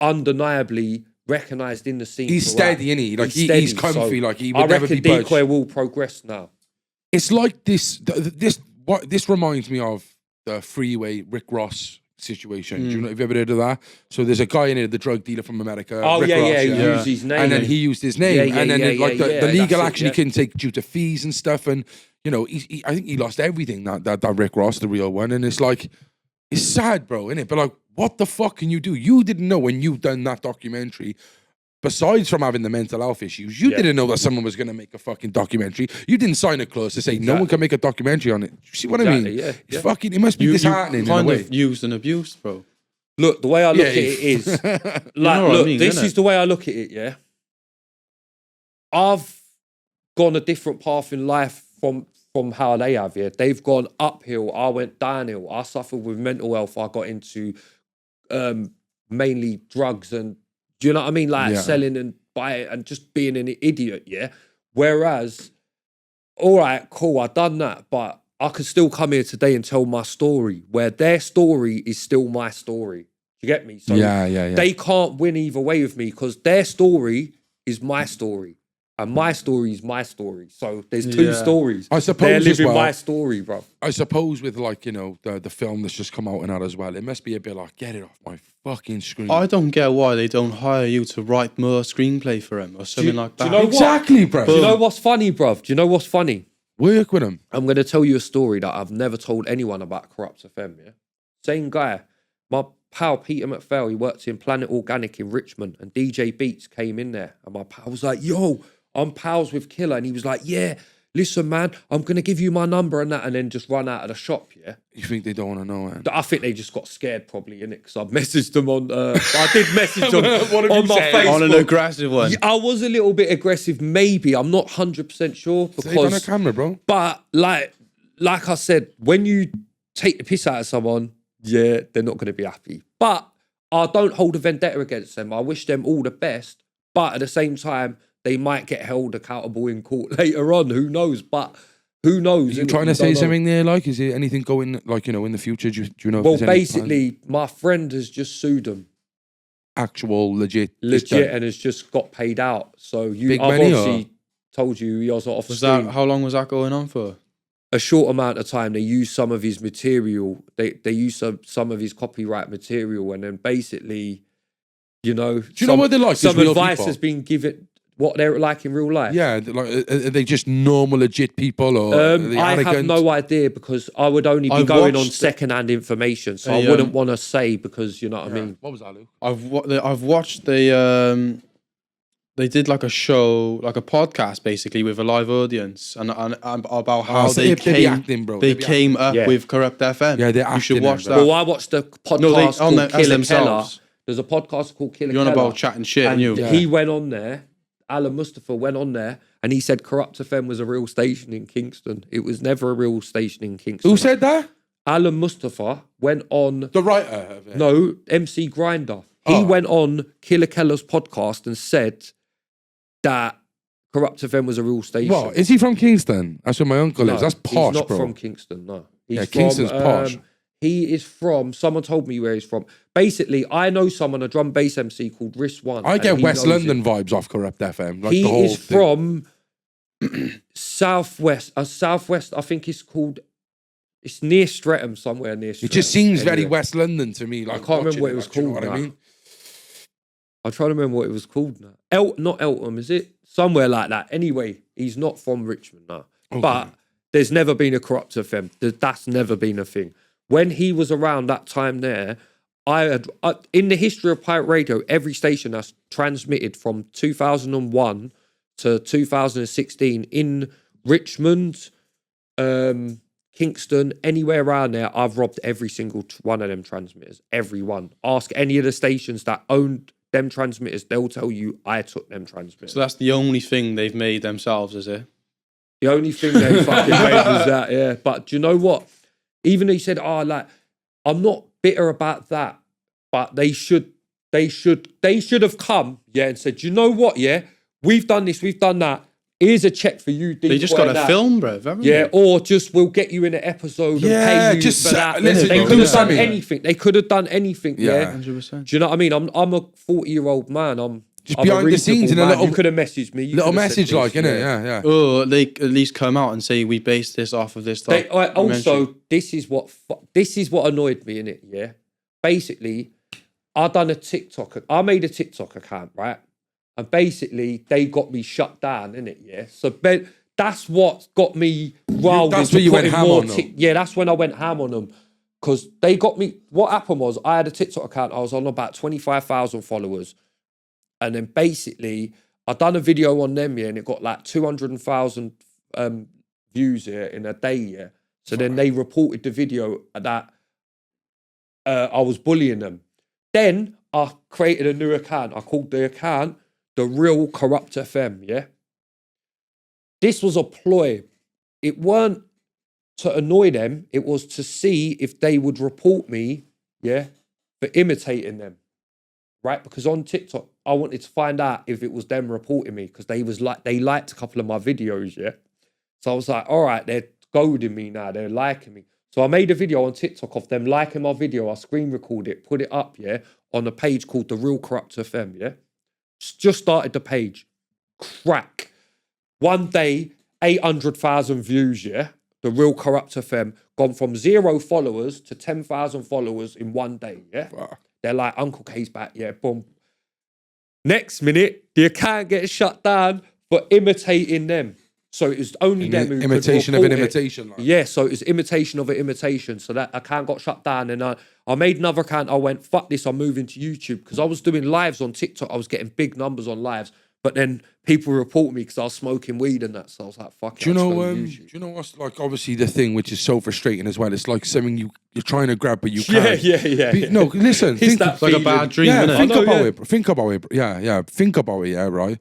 undeniably recognised in the scene. He's steady, isn't he? Like he's comfy, like he would never be budged. I reckon Decoy will progress now. It's like this reminds me of the Freeway Rick Ross situation. Do you know? Have you ever heard of that? So there's a guy in it, the drug dealer from America. Oh, Rick Ross, he used his name. And then he used his name. And then the legal action he couldn't take due to fees and stuff. And, I think he lost everything, that Rick Ross, the real one. And it's like, it's sad, bro, innit? But like, what the fuck can you do? You didn't know when you done that documentary, besides from having the mental health issues, you didn't know that someone was going to make a fucking documentary. You didn't sign a clause to say no one can make a documentary on it. You see what I mean? Yeah. It's fucking, it must be disheartening in a way. Kind of used and abused, bro. Look, the way I look at it is, like, this is the way I look at it, yeah? I've gone a different path in life from how they have, yeah? They've gone uphill, I went downhill. I suffered with mental health. I got into mainly drugs and, do you know what I mean? Like selling and buying and just being an idiot, yeah? Whereas, all right, cool, I've done that, but I could still come here today and tell my story, where their story is still my story. Do you get me? So they can't win either way with me because their story is my story. And my story is my story. So there's two stories. I suppose they're living my story, bro. I suppose with like, the film that's just come out and that as well, it must be a bit like, get it off my fucking screen. I don't get why they don't hire you to write more screenplay for him or something like that. Do you know exactly, bro. Do you know what's funny, bro? Do you know what's funny? Work with him. I'm going to tell you a story that I've never told anyone about KURUPT FM, yeah? Same guy. My pal, Peter McPhail, he worked in Planet Organic in Richmond, and DJ Beats came in there. And my pal was like, yo, I'm pals with Killer. And he was like, yeah, listen, man, I'm going to give you my number and that, and then just run out of the shop, yeah? You think they don't want to know, man? I think they just got scared probably, innit? Because I've messaged them on... I did message them What have on you my said? Facebook. On an aggressive one. I was a little bit aggressive, maybe. I'm not 100% sure. Say it on a Because, camera, bro. but like I said, when you take the piss out of someone, yeah, they're not going to be happy. But I don't hold a vendetta against them. I wish them all the best. But at the same time, they might get held accountable in court later on. Who knows? But who knows? Are you trying to say something there? Like, is there anything going, like, in the future? Do you know? Well, if there's any basically, my friend has just sued them. actual legit, And has just got paid out. So Big I've money, obviously told you he was off Was screen. that, how long was that going on for? A short amount of time. They used some of his material. They used some of his copyright material, and then basically, Do you know what they're like? Some Just real advice people? has been given. What they're like in real life. Yeah, like, are they just normal legit people, or are they I arrogant? have no idea because I would only be I've going on watched- second-hand information, so Hey, I wouldn't want to say because you know what I mean. What was that, Luke? I've watched the they did like a show, like a podcast basically with a live audience and about how so they they be came acting, bro. they They be came up Yeah. with Corrupt FM. Yeah, they're You should acting watch it, that. bro. Well, I watched the podcast No, they- called as Killer Keller. themselves. There's a podcast called Killer You're on Keller. about chatting shit and you. Yeah. He went on there. Alan Mustafa went on there and he said Corrupt FM was a real station in Kingston. It was never a real station in Kingston. Who said that? Alan Mustafa went on, The writer. Of it. no, MC Grinder. He Oh. went on Killer Keller's podcast and said that Corrupt FM was a real station. What? Is he from Kingston? That's where my uncle lives. That's posh, he's not bro. from Kingston, no. He's Yeah, Kingston's posh. He is from, someone told me where he's from. Basically, I know someone, a drum bass MC called Riss One. I and get he West knows London it. vibes off Corrupt FM. Like He the whole is thing. from Southwest. Southwest, I think it's called, it's near Streatham, somewhere near Streatham. It just seems very Anyway, West London to me. Like, I can't remember watching what it was like, do you know called what I now. mean? I'm trying to remember what it was called now. Not Eltham, is it? Somewhere like that. Anyway, he's not from Richmond now. Okay. But there's never been a Corrupt FM. That's never been a thing. When he was around that time there, in the history of pirate radio, every station that's transmitted from 2001 to 2016 in Richmond, Kingston, anywhere around there, I've robbed every single one of them transmitters. Every one. Ask any of the stations that owned them transmitters, they'll tell you I took them transmitters. So that's the only thing they've made themselves, is it? The only thing they fucking made was that, yeah. But do you know what? Even though he said, I'm not bitter about that, but they should have come, yeah, and said, you know what, yeah, we've done this, we've done that. Here's a check for you. They just got a film, bruv, haven't Yeah, they? or just we'll get you in an episode Yeah, and pay you just for that. listen, They bro, could have do done something. anything. They could have done anything, yeah. 100%. Do you know what I mean? I'm a 40-year-old man. I'm Just I'm behind a the scenes in reasonable a man. little- You could have messaged me. You Little could have said message, like, this, innit? Yeah. Oh, they at least come out and say we based this off of this They, documentary. also, this is what annoyed me in it. Yeah, basically, I made a TikTok account, right? And basically, they got me shut down, innit? Yeah. So that's what got me riled. That's into where you went putting ham more on them. Yeah, that's when I went ham on them. Because they got me. What happened was I had a TikTok account. I was on about 25,000 followers. And then basically, I done a video on them, yeah, and it got like 200,000 views here in a day, yeah. So then they reported the video that I was bullying them. Then I created a new account. I called the account The Real Corrupt FM, yeah. This was a ploy. It weren't to annoy them. It was to see if they would report me, yeah, for imitating them. Right, because on TikTok, I wanted to find out if it was them reporting me because they liked a couple of my videos, yeah. So I was like, all right, they're goading me now, they're liking me. So I made a video on TikTok of them liking my video. I screen record it, put it up, yeah, on a page called The Real Corrupt FM, yeah. Just started the page, crack. One day, 800,000 views, yeah. The Real Corrupt FM gone from 0 followers to 10,000 followers in one day, yeah. Wow. They're like, Uncle K's back, yeah, boom. Next minute, the account gets shut down for imitating them. So it was only them who Imitation could of an report it. imitation. Like. Yeah, so it was imitation of an imitation. So that account got shut down. And I made another account. I went, fuck this, I'm moving to YouTube. Because I was doing lives on TikTok. I was getting big numbers on lives. But then people report me because I was smoking weed and that. So I was like, fuck it. Do you know what's like obviously the thing which is so frustrating as well? It's like something you're trying to grab but you can't. Yeah. No, listen, think It's like a bad dream, yeah, innit? think about it. Think about it. Yeah. Think about it. Yeah, right.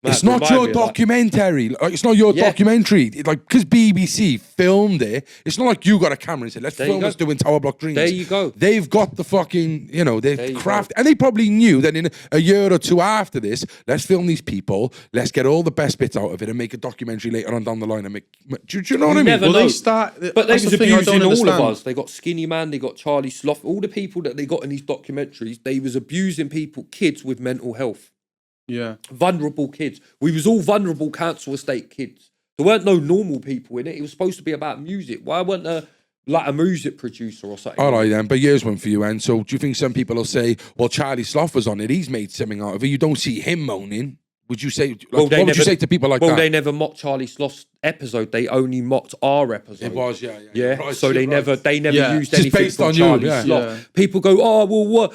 It's not remind your me of that. documentary. Like, it's not your Yeah. documentary. Like, because BBC filmed it, it's not like you got a camera and said, let's There you film go. us doing Tower Block Dreams. There you go. They've got the fucking, There they've you crafted, go. and they probably knew that in a year or two after this, let's film these people, let's get all the best bits out of it and make a documentary later on down the line and make, do you know what I mean? never Well, know. they start. But they that's was the thing I abusing don't all of understand. us. They got Skinny Man, they got Charlie Sloth, all the people that they got in these documentaries, they was abusing people, kids with mental health. Yeah. Vulnerable kids. We was all vulnerable council estate kids. There weren't no normal people in it. It was supposed to be about music. Why weren't there like a music producer or something? All right then, but here's one for you, and so do you think some people will say, well, Charlie Sloth was on it, he's made something out of it, you don't see him moaning? Would you say, what would you say to people like that? Well, they never mocked Charlie Sloth's episode. They only mocked our episode. It was, yeah. Yeah, Right, so they right. never Yeah. used Just anything based from on you, Charlie yeah. Sloth. Yeah. People go, oh well,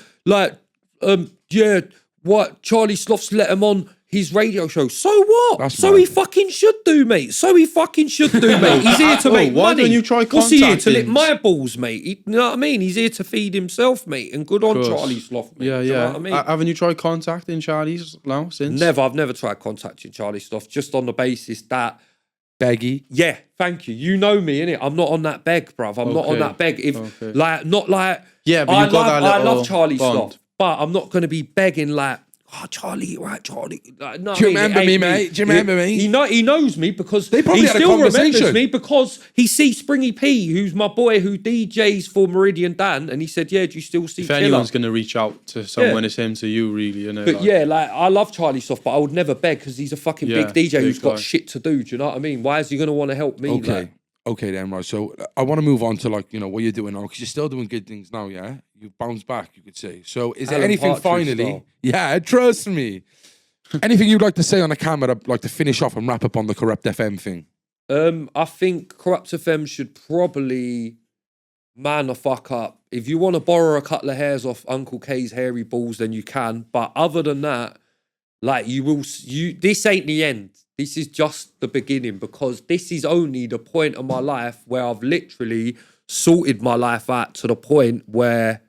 what Charlie Sloth's let him on his radio show. So what? That's so mad. he fucking should do, mate. So he fucking should do, mate. He's here to Oh, make why money. don't you try What's he here to lick contacting- my balls, mate? You know what I mean? He's here to feed himself, mate. And good on course. Charlie Sloth, mate. Yeah, Do you know yeah. what I mean? Haven't you tried contacting Charlie's now since? I've never tried contacting Charlie Sloth, just on the basis that Beggy. yeah, thank you. You know me, innit? I'm not on that beg, bruv. I'm not on Okay. that beg. If Okay. not like Yeah, but I you've got love, that I little love Charlie bond. Sloth, but I'm not going to be begging like, oh Charlie, right, Charlie. Like, no, Do you I mean, it remember ain't me, mate? Do you remember me? He knows me because They probably he had a still remembers conversation. me because he sees Springy P, who's my boy who DJs for Meridian Dan, and he said, yeah, do you still see If Killer? anyone's going to reach out to someone, Yeah. it's him to you, really. You know, But yeah, like I love Charlie Sloth, but I would never beg because he's a fucking Yeah, big DJ who's big got guy. shit to do. Do you know what I mean? Why is he going to want to help me? Okay. Like, Okay then, right. So I want to move on to like, what you're doing now, because you're still doing good things now, yeah? You've bounced back, you could say. So is there Alan anything Partridge finally? style. Yeah, trust me. Anything you'd like to say on the camera, like to finish off and wrap up on the KURUPT FM thing? I think KURUPT FM should probably man the fuck up. If you want to borrow a couple of hairs off Uncle K's hairy balls, then you can. But other than that, like this ain't the end. This is just the beginning, because this is only the point of my life where I've literally sorted my life out to the point where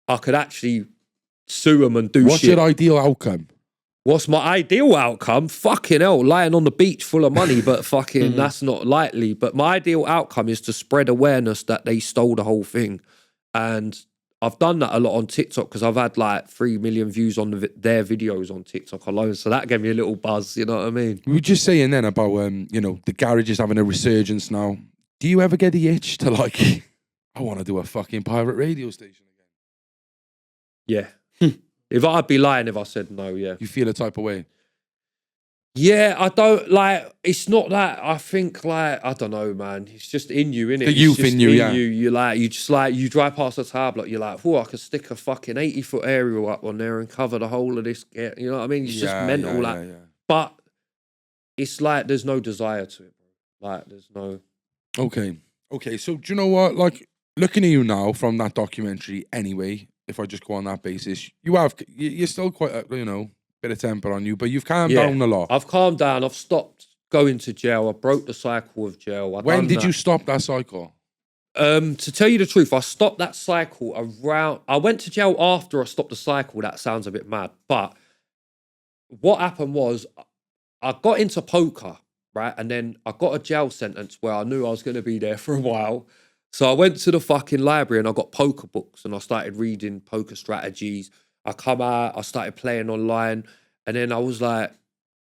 I could actually sue them and do What's shit. your ideal outcome? What's my ideal outcome? Fucking hell, lying on the beach full of money, but fucking that's not likely. But my ideal outcome is to spread awareness that they stole the whole thing. And I've done that a lot on TikTok because I've had like 3 million views on their videos on TikTok alone. So that gave me a little buzz, you know what I mean? We were just saying then about, the garage is having a resurgence now. Do you ever get the itch to like, I want to do a fucking pirate radio station again? Yeah. If I'd be lying if I said no, yeah. You feel a type of way? Yeah, I don't like. It's not that. I think like I don't know, man. It's just in you, innit? The It's youth just in you, yeah. You drive past the tab, like you're like, oh, I could stick a fucking 80-foot aerial up on there and cover the whole of this. You know what I mean? It's just mental, like. Yeah. But it's like there's no desire to it, bro. Like there's no. Okay. So do you know what? Like looking at you now from that documentary, anyway. If I just go on that basis, you're still quite bit of temper on you, but you've calmed down a lot. I've calmed down. I've stopped going to jail. I broke the cycle of jail. When did you stop that cycle? To tell you the truth, I stopped that cycle around. I went to jail after I stopped the cycle. That sounds a bit mad, but what happened was I got into poker, right, and then I got a jail sentence where I knew I was going to be there for a while. So I went to the fucking library and I got poker books and I started reading poker strategies. I come out, I started playing online, and then I was like,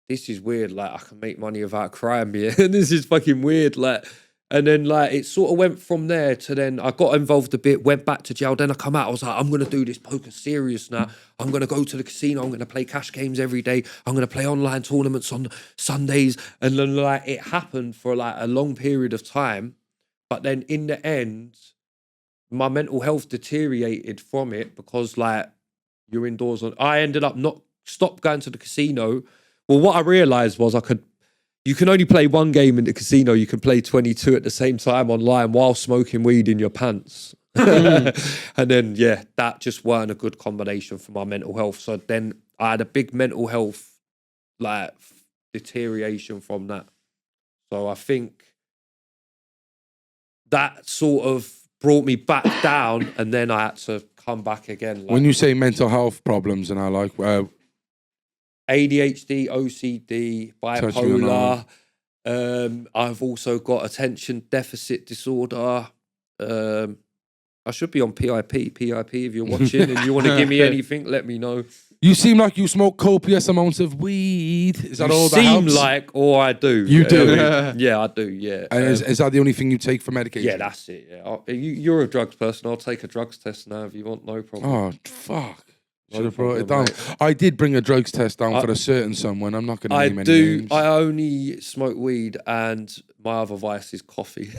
this is weird. Like, I can make money without crime here. And this is fucking weird. Like, and then like it sort of went from there to then I got involved a bit, went back to jail. Then I come out, I was like, I'm going to do this poker serious now. I'm going to go to the casino. I'm going to play cash games every day. I'm going to play online tournaments on Sundays. And then like it happened for like a long period of time. But then in the end, my mental health deteriorated from it because like you're indoors. I ended up stopped going to the casino. Well, what I realised was you can only play one game in the casino. You can play 22 at the same time online while smoking weed in your pants. And then, yeah, that just weren't a good combination for my mental health. So then I had a big mental health like deterioration from that. So I think that sort of brought me back down, and then I had to come back again. Like, when you say mental health problems, and I like ADHD, OCD, bipolar. I've also got attention deficit disorder. I should be on PIP. If you're watching and you want to give me anything, let me know. you seem like you smoke copious amounts of weed. Is that all that helps? Seem like, or I do. You do? Yeah, I do, yeah. And is that the only thing you take for medication? Yeah, that's it, yeah. You're a drugs person. I'll take a drugs test now if you want, no problem. Oh, fuck. No Should have brought it problem, down. mate. I did bring a drugs test down for a certain someone. I'm not going to name any names. I only smoke weed, and my other vice is coffee.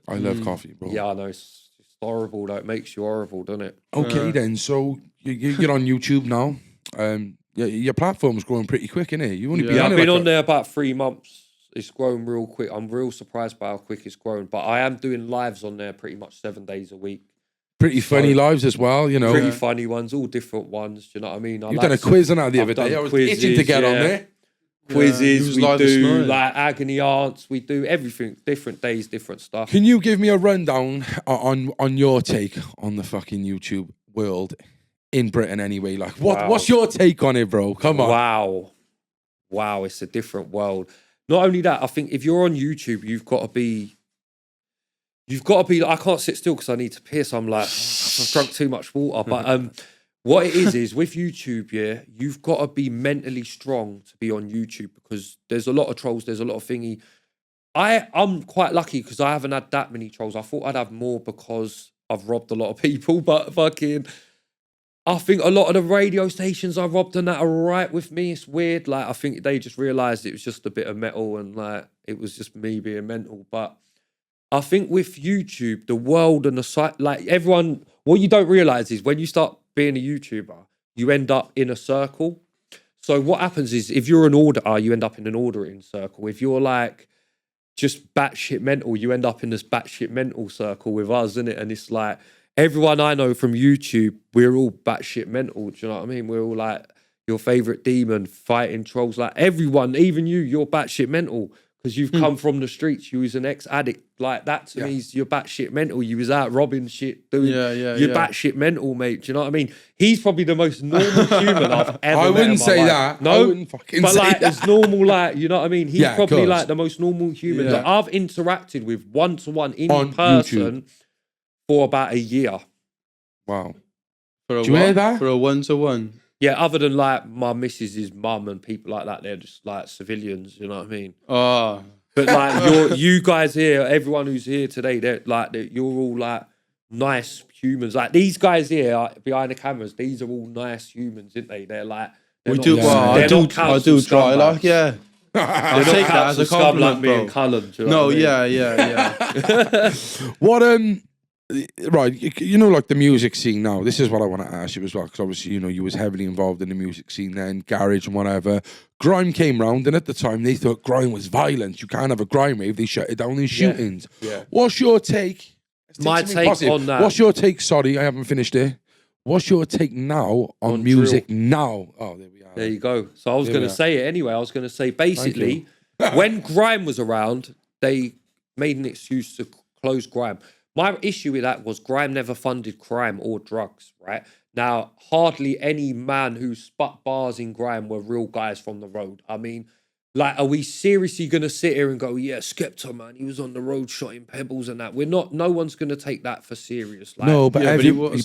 I love coffee, bro. Yeah, I know. It's horrible, though. It makes you horrible, doesn't it? Okay, then. So you're on YouTube now. Your platform's growing pretty quick, innit? You only Yeah, I've been on there about 3 months. It's grown real quick. I'm real surprised by how quick it's grown. But I am doing lives on there pretty much 7 days a week. Pretty funny lives as well, you know. Pretty funny ones, all different ones. Do you know what I mean? You've done a quiz on that the other day. I was itching to get on there. Quizzes, we live this do morning. like agony aunts, we do everything, different days, different stuff. Can you give me a rundown on your take on the fucking YouTube world in Britain anyway? Like, what's your take on it, bro? Come on. Wow, it's a different world. Not only that, I think if you're on YouTube, you've got to be. I can't sit still because I need to piss. I'm like, I've drunk too much water. But what it is with YouTube, yeah, you've got to be mentally strong to be on YouTube because there's a lot of trolls, there's a lot of thingy. I'm quite lucky because I haven't had that many trolls. I thought I'd have more because I've robbed a lot of people, but fucking, I think a lot of the radio stations I robbed and that are right with me. It's weird. Like, I think they just realised it was just a bit of metal and like, it was just me being mental. But I think with YouTube, the world and the site, like everyone, what you don't realise is when you start being a YouTuber, you end up in a circle. So what happens is if you're an auditor, you end up in an auditing circle. If you're like just batshit mental, you end up in this batshit mental circle with us, innit? And it's like everyone I know from YouTube, we're all batshit mental. Do you know what I mean? We're all like your favourite demon fighting trolls. Like everyone, even you're batshit mental. Because you've come from the streets, you was an ex-addict. Like, that to me is you're batshit mental. You was out robbing shit, doing... You're batshit mental, mate. Do you know what I mean? He's probably the most normal human I've ever met. I wouldn't say that. No? I wouldn't fucking but say like, that. it's normal, like, you know what I mean? He's probably course. like the most normal human that I've interacted with one-to-one in On person for about a year. Wow. For a Do you hear that? For a one-to-one. Yeah, other than like my missus's mum and people like that, they're just like civilians, you know what I mean? Oh... But like you guys here, everyone who's here today, you're all like nice humans. Like these guys here behind the cameras, these are all nice humans, aren't they? They're like I do try, like, yeah. I'll take that as a compliment, like me bro. and Cullen. Do you know what I mean? yeah. What right, you know, like the music scene now. This is what I want to ask you as well, because obviously, you know, you was heavily involved in the music scene then, garage and whatever. Grime came round, and at the time they thought grime was violence. You can't have a grime rave. They shut it down in shootings. Yeah. What's your take? My take on that. What's your take? Sorry, I haven't finished it. What's your take now on music now? Oh, there we are. There you go. So I was going to say it anyway. I was going to say basically, when grime was around, they made an excuse to close grime. My issue with that was grime never funded crime or drugs, right? Now, hardly any man who spat bars in grime were real guys from the road. I mean, like, are we seriously going to sit here and go, yeah, Skepta, man, he was on the road shotting pebbles and that? We're not, no one's going to take that for serious. Like, no, but,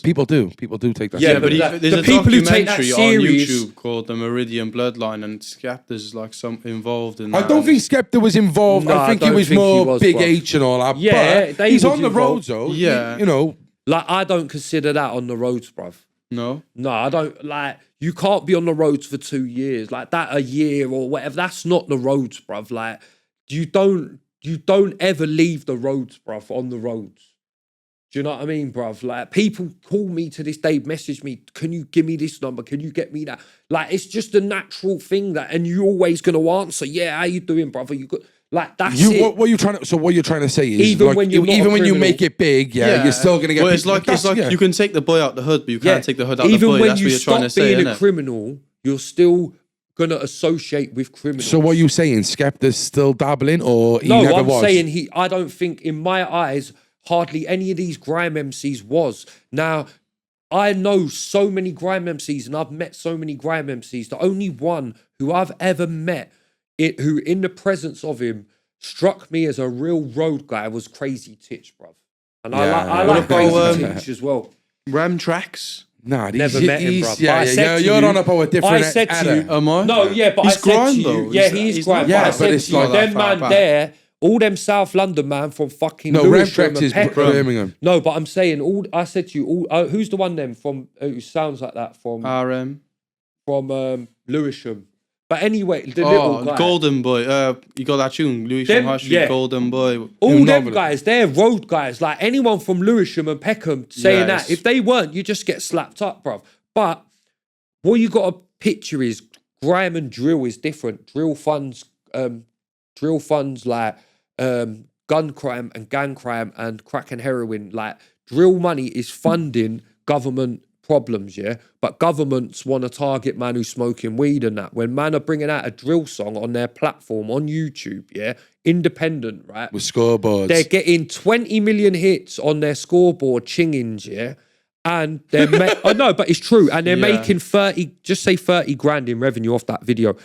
people do. People do take that serious. But there's a people who take that documentary serious on YouTube called The Meridian Bloodline, and Skepta's like involved in that. I don't think Skepta was involved. No, I think I he don't was think he more was, Big bro. H and all that. Yeah, but he's on the involved. roads, though. Yeah. You know. Like, I don't consider that on the roads, bruv. No? No, I don't. Like, you can't be on the roads for 2 years. Like, that a year or whatever. That's not the roads, bruv. Like, you don't ever leave the roads, bruv, on the roads. Do you know what I mean, bruv? Like, people call me to this day, message me, can you give me this number? Can you get me that? Like, it's just a natural thing that, and you're always going to answer, yeah, how you doing, brother? You good? Like, that's it. What you're trying to? So what you're trying to say is, Even like, when you're not a even when you criminal. make it big, you're still gonna get. Well, it's like you can take the boy out the hood, but you can't take the hood out the boy. Even when That's you what you're trying to stop say, being innit? a criminal, you're still gonna associate with criminals. So what are you saying? Skepta's still dabbling, or he No, never I'm was? saying I don't think, in my eyes, hardly any of these grime MCs was. Now, I know so many grime MCs, and I've met so many grime MCs. The only one who I've ever met, who in the presence of him struck me as a real road guy, was Crazy Titch, bruv. And I like Crazy Titch as well. Rem Tracks. Nah, Never met him, bruv. Yeah, you're on about a different. I said to you, Am I? no, yeah, but He's I said grime, to you, though. yeah, He's- he is he's grime. not But I that said it's to you, like them that far man back. there, all them South London man from fucking No, Lewisham Remtrax and is Peckham. Birmingham. No, but I'm saying I said to you, who's the one then from who sounds like that from RM. Lewisham? But anyway, the little guy. Golden Boy. You got that tune, Louis from Them- High Street, yeah. Golden Boy. All them Novelist. guys, they're road guys. Like anyone from Lewisham and Peckham saying Yes. that, if they weren't, you just get slapped up, bruv. But what you got to picture is grime and drill is different. Drill funds like gun crime and gang crime and crack and heroin. Like drill money is funding government problems, yeah? But governments want to target man who's smoking weed and that. When man are bringing out a drill song on their platform on YouTube, yeah? Independent, right? With scoreboards. They're getting 20 million hits on their scoreboard chingings, yeah? And they're oh no, but it's true. And they're Yeah. making 30 grand in revenue off that video.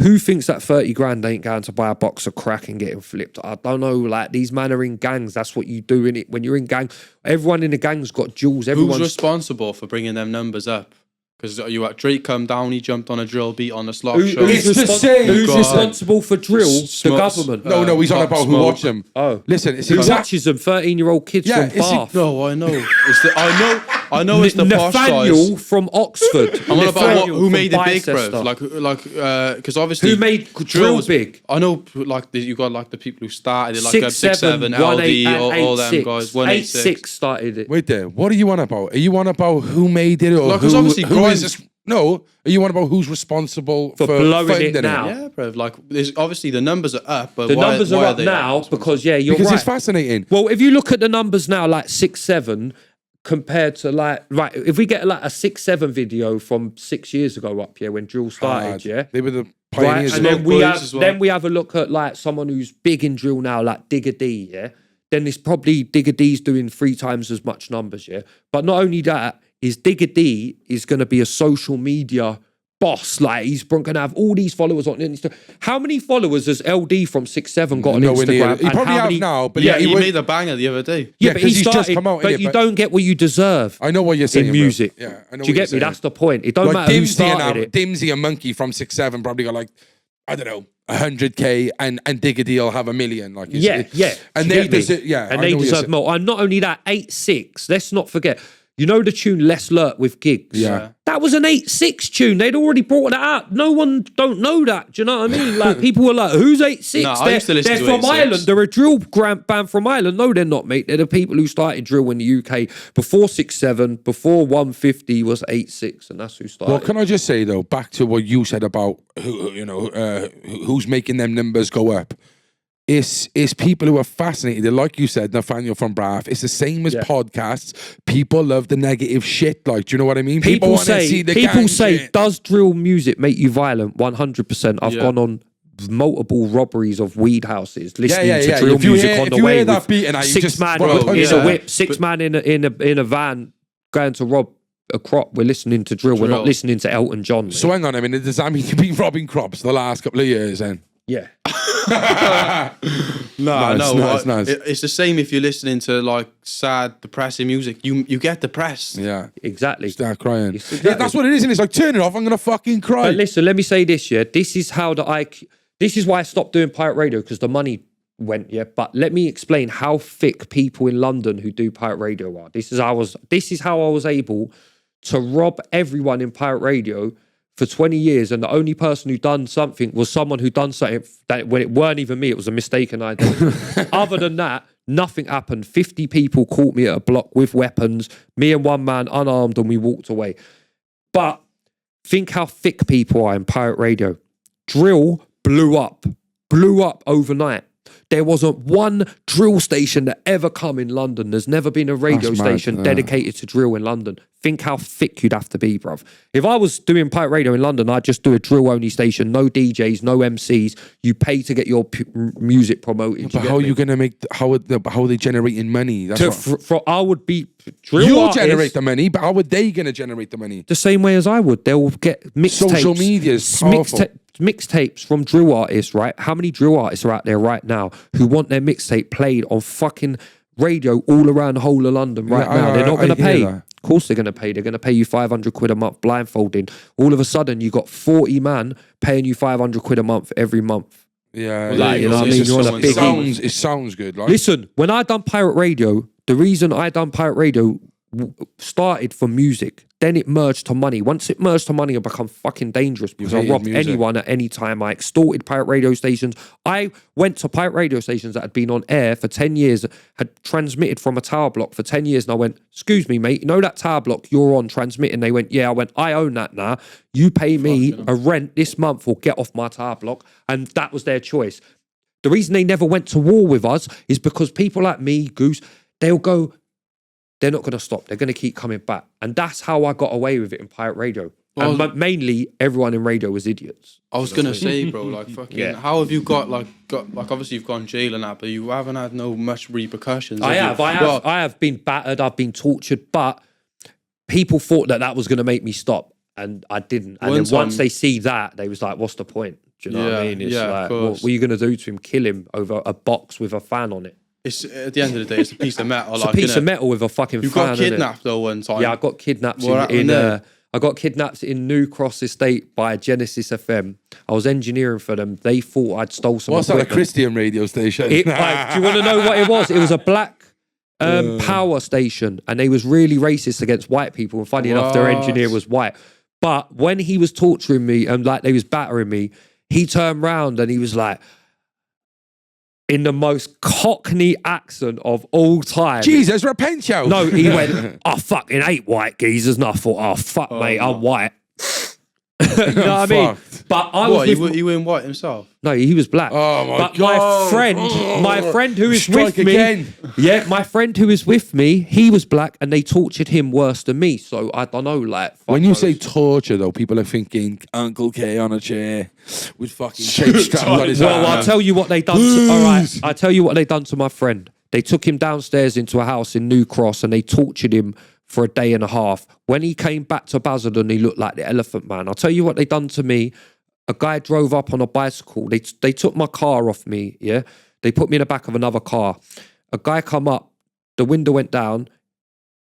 Who thinks that 30 grand ain't going to buy a box of crack and getting flipped? I don't know. Like these men are in gangs. That's what you do in it. When you're in gang, everyone in the gang's got jewels. Who's Everyone's responsible for bringing them numbers up? Because you at Drake come down, he jumped on a drill beat on the slot show. It's the same. Who's God. responsible for drill? Smokes- the government. No, he's on Pop about who Smoke. watch them. Oh. Listen, it's Who exact. watches them? 13-year-old kids Yeah, from it's- Bath. No, I know. I know it's the posh Nathaniel guys. from Oxford. I'm on about Nathaniel who from made it big, Bicester. bro. Because obviously Who made drill big? I know, like you got like the people who started it, like 6'7", 6'7", LD, 1'8", all them 8'6". guys. 186. 8'6" started it. Wait there. What are you on about? Are you on about who made it, or Like, 'cause who, obviously who grime- is this? No. Are you on about who's responsible For for blowing funding it now? Yeah, bro. Like, there's obviously the numbers are up, but The why, numbers why are up they now because, yeah, you're Because right. it's fascinating. Well, if you look at the numbers now, like 6'7", compared to right, if we get like a 6'7" video from 6 years ago up here when drill started, yeah, They were the right, pioneers. and of then it. Boys as well. we have a look at like someone who's big in drill now, like Digger D, yeah. Then it's probably Digger D's doing 3 times as much numbers, yeah. But not only that, is Digger D is going to be a social media boss. Like he's going to have all these followers on Instagram. How many followers has LD from 6'7" got on Nowhere near. Instagram? He And probably how has many- now, but Yeah, he he was- made a banger the other day. Yeah, but 'cause he he's just started, come out, but innit, you but- don't get what you deserve. I know what you're saying in bro. music. Yeah, I know Do what you you're get me? saying. That's the point. It don't Like matter who Dimsy and started it. Dimsy and Monkey from 6'7" probably got like, I don't know, 100K, and Digger D will have 1 million. Like, it's- Yeah, it- yeah. and Do you they get me? deserve, yeah, and I they know what you're deserve saying. more. And not only that, 8'6". Let's not forget. You know the tune "Less Lurk" with Gigs. Yeah. That was an 8'6" tune. They'd already brought that out. No one don't know that. Do you know what I mean? Like people were like, "Who's 8'6"? No, I used to listen they're to from 8'6". Ireland. They're a drill band from Ireland. No, they're not, mate. They're the people who started drill in the UK before 6'7", before 150 was 8'6", and that's who started. Well, can I just say though, back to what you said about who's making them numbers go up? It's people who are fascinated. Like you said, Nathaniel from Bath. It's the same as Yeah. podcasts. People love the negative shit. Like, do you know what I mean? People want to see say, the people gang say, shit. does drill music make you violent? 100%. I've Yeah. gone on multiple robberies of weed houses, listening to yeah. drill If you music hear- on if the you way hear that with beat and you 6 just man roll in yeah. a whip, 6 man in a van going to rob a crop. We're listening to drill. We're not Drill. listening to Elton John. So hang on a minute. Does that mean you've been robbing crops the last couple of years then? yeah. No, Nice. It's the same if you're listening to like sad, depressing music. You get depressed. Yeah. Exactly. Start crying. Exactly. Yeah, that's what it is, and it's like, turn it off, I'm gonna fucking cry. But listen, let me say this, yeah. This is why I stopped doing pirate radio, because the money went, yeah. But let me explain how thick people in London who do pirate radio are. This is how I was able to rob everyone in pirate radio for 20 years, and the only person who done something was someone who done something that when it weren't even me, it was a mistaken identity. Other than that, nothing happened. 50 people caught me at a block with weapons, me and one man unarmed, and we walked away. But think how thick people are in pirate radio. Drill blew up overnight. There wasn't one drill station that ever come in London. There's never been a radio That's mad, station dedicated to drill in London. Think how thick you'd have to be, bruv. If I was doing pirate radio in London, I'd just do a drill-only station, no DJs, no MCs. You pay to get your music promoted. But how are you going to make, how are they generating money? That's I would be drill You'll artists, generate the money, but how are they going to generate the money? the same way as I would. They'll get mixtapes. Social media is powerful. Mixtapes from drill artists, right? How many drill artists are out there right now who want their mixtape played on fucking radio all around the whole of London right now? They're not going to pay. That. Of course they're going to pay. They're going to pay you 500 quid a month blindfolding. All of a sudden, you got 40 man paying you 500 quid a month every month. Yeah, Like, you know what I mean? You're on a big it sounds good. Like. Listen, when I done pirate radio, the reason I done pirate radio started from music. Then it merged to money. Once it merged to money, it become fucking dangerous because I robbed anyone at any time. I extorted pirate radio stations. I went to pirate radio stations that had been on air for 10 years, had transmitted from a tower block for 10 years. And I went, excuse me, mate, you know that tower block you're on transmitting? They went, yeah. I went, I own that now. You pay me a rent this month or get off my tower block. And that was their choice. The reason they never went to war with us is because people like me, Goose, they'll go, they're not going to stop. They're going to keep coming back. And that's how I got away with it in pirate radio. Well, and mainly, everyone in radio was idiots. I was going to say, bro, like, fucking, how have you got, obviously you've gone to jail and that, but you haven't had no much repercussions. I have been battered. I've been tortured, but people thought that was going to make me stop. And I didn't. And then once they see that, they was like, what's the point? Do you know what I mean? It's like, what are you going to do to him? Kill him over a box with a fan on it? It's at the end of the day, it's a piece of metal. It's a piece of metal with a fucking fan. You got kidnapped though one time. Yeah, I got kidnapped I got kidnapped in New Cross Estate by Genesis FM. I was engineering for them. They thought I'd stole some. What's that, a Christian radio station? Do you want to know what it was? It was a black power station, and they was really racist against white people. And funny enough, their engineer was white. But when he was torturing me and like they was battering me, he turned round and he was like, in the most Cockney accent of all time. Jesus, repent, yo. No, he went, I fucking hate white geezers. And I thought, oh, fuck, mate, I'm white. You know what I mean? But I was he went white himself? No, he was black. Oh my but God. my friend who is with me, again. yeah, my friend who is with me, he was black, and they tortured him worse than me. So I don't know, like. When you say torture, though, people are thinking Uncle K on a chair with fucking tape strapped on his arm. Well, I'll tell you what they done. All right, I'll tell you what they done to my friend. They took him downstairs into a house in New Cross, and they tortured him for a day and a half. When he came back to Basildon, he looked like the Elephant Man. I'll tell you what they done to me. A guy drove up on a bicycle. They took my car off me, yeah? They put me in the back of another car. A guy come up, the window went down.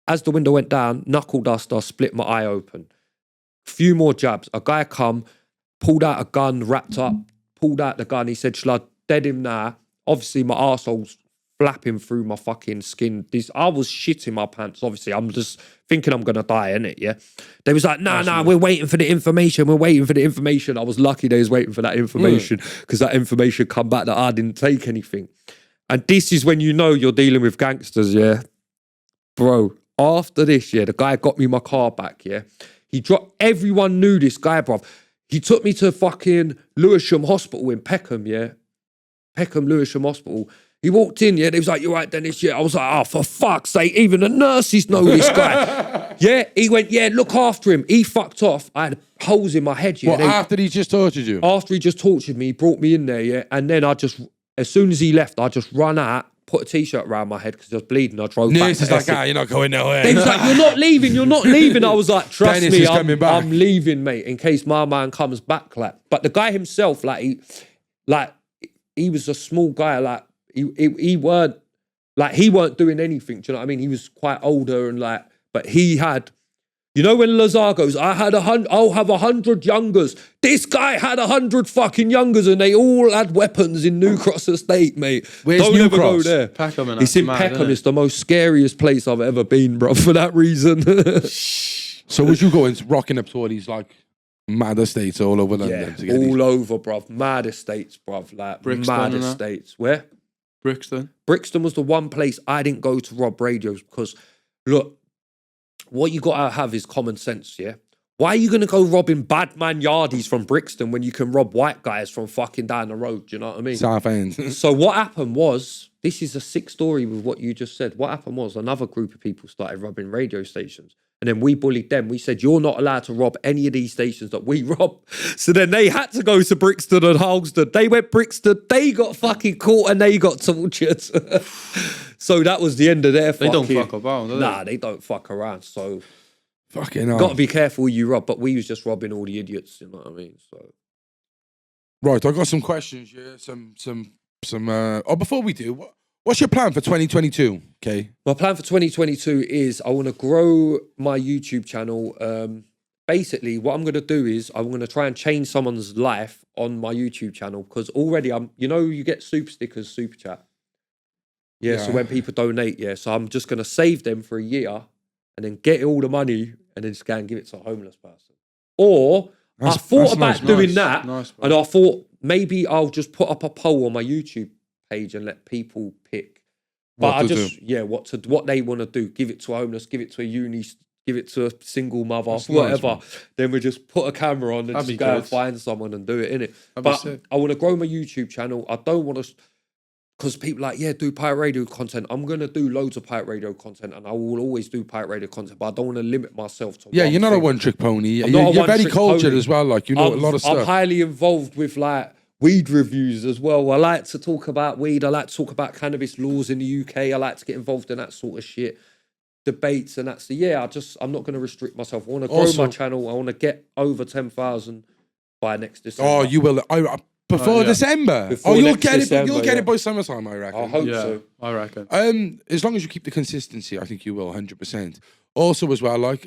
As the window went down, knuckle duster split my eye open. Few more jabs. A guy come, pulled out a gun, wrapped up, pulled out the gun. He said, shall I dead him now? Obviously, my arsehole's flapping through my fucking skin. I was shitting my pants, obviously. I'm just thinking I'm going to die, innit, yeah? They was like, nah, we're waiting for the information. We're waiting for the information. I was lucky they was waiting for that information because that information come back that I didn't take anything. And this is when you know you're dealing with gangsters, yeah? Bro, after this, yeah, the guy got me my car back, yeah? He dropped, everyone knew this guy, bruv. He took me to fucking Lewisham Hospital in Peckham, yeah? Peckham Lewisham Hospital. He walked in, yeah, they was like, you right, Dennis? Yeah, I was like, oh, for fuck's sake, even the nurses know this guy. Yeah, he went, yeah, look after him. He fucked off. I had holes in my head, yeah. What, after he just tortured you? After he just tortured me, he brought me in there, yeah, and then as soon as he left, I just run out, put a T-shirt around my head because I was bleeding. I drove back. Nurse is like, you're not going nowhere. They was like, you're not leaving. I was like, trust Dennis me, is coming back. I'm leaving, mate, in case my man comes back, like. But the guy himself, he was a small guy, like, he weren't doing anything. Do you know what I mean? He was quite older and like, but he had, you know, when Lazar goes, I'll have 100 youngers. This guy had 100 fucking youngers, and they all had weapons in New Cross Estate, mate. Where's Don't New ever Cross? go there. Peckham, and it's in Peckham. It's the most scariest place I've ever been, bro. For that reason. So was you going rocking up to all these like mad estates all over London? Yeah, all over, bruv. Mad estates, bruv. Like Brixton, mad estates. Where? Brixton was the one place I didn't go to rob radios because, look, what you got to have is common sense, yeah? Why are you going to go robbing bad man yardies from Brixton when you can rob white guys from fucking down the road? Do you know what I mean? South End. So what happened was, this is a sick story with what you just said. What happened was another group of people started robbing radio stations. And then we bullied them. We said, you're not allowed to rob any of these stations that we rob. So then they had to go to Brixton and Halsted. They went Brixton. They got fucking caught and they got tortured. So that was the end of their They fucking... don't fuck about, do they? Nah, they don't fuck around. So Fucking hell. got to be careful who you rob. But we was just robbing all the idiots, you know what I mean? So Right, I got some questions, yeah. Before we do, what's your plan for 2022? Okay. my plan for 2022 is I want to grow my YouTube channel. Basically, what I'm going to do is I'm going to try and change someone's life on my YouTube channel because already you get super stickers, super chat. Yeah, so Yeah. when people donate, so I'm just going to save them for a year and then get all the money and then just go and give it to a homeless person. Or I thought about doing that and I thought maybe I'll just put up a poll on my YouTube page and let people pick. But what they want to do, give it to a homeless, give it to a uni, give it to a single mother, That's whatever. nice, Then we just put a camera on and That'd just be go and good. find someone and do it, innit? That'd be But sick. I want to grow my YouTube channel. I don't want to, because people are like, do pirate radio content. I'm going to do loads of pirate radio content and I will always do pirate radio content, but I don't want to limit myself to Yeah, one you're not a thing. one-trick pony. I'm not a You're very one-trick cultured pony. as well. Like, you know a lot of I'm stuff. highly involved with like weed reviews as well. I like to talk about weed. I like to talk about cannabis laws in the UK. I like to get involved in that sort of shit. Debates and that's I'm not going to restrict myself. I want to grow Also- my channel. I want to get over 10,000 by next December. Oh, you will. Before yeah. December. Before You'll next get it. December, You'll get yeah. it by summertime, I reckon. I hope Yeah, so. I reckon. As long as you keep the consistency, I think you will 100%. Also, as well, like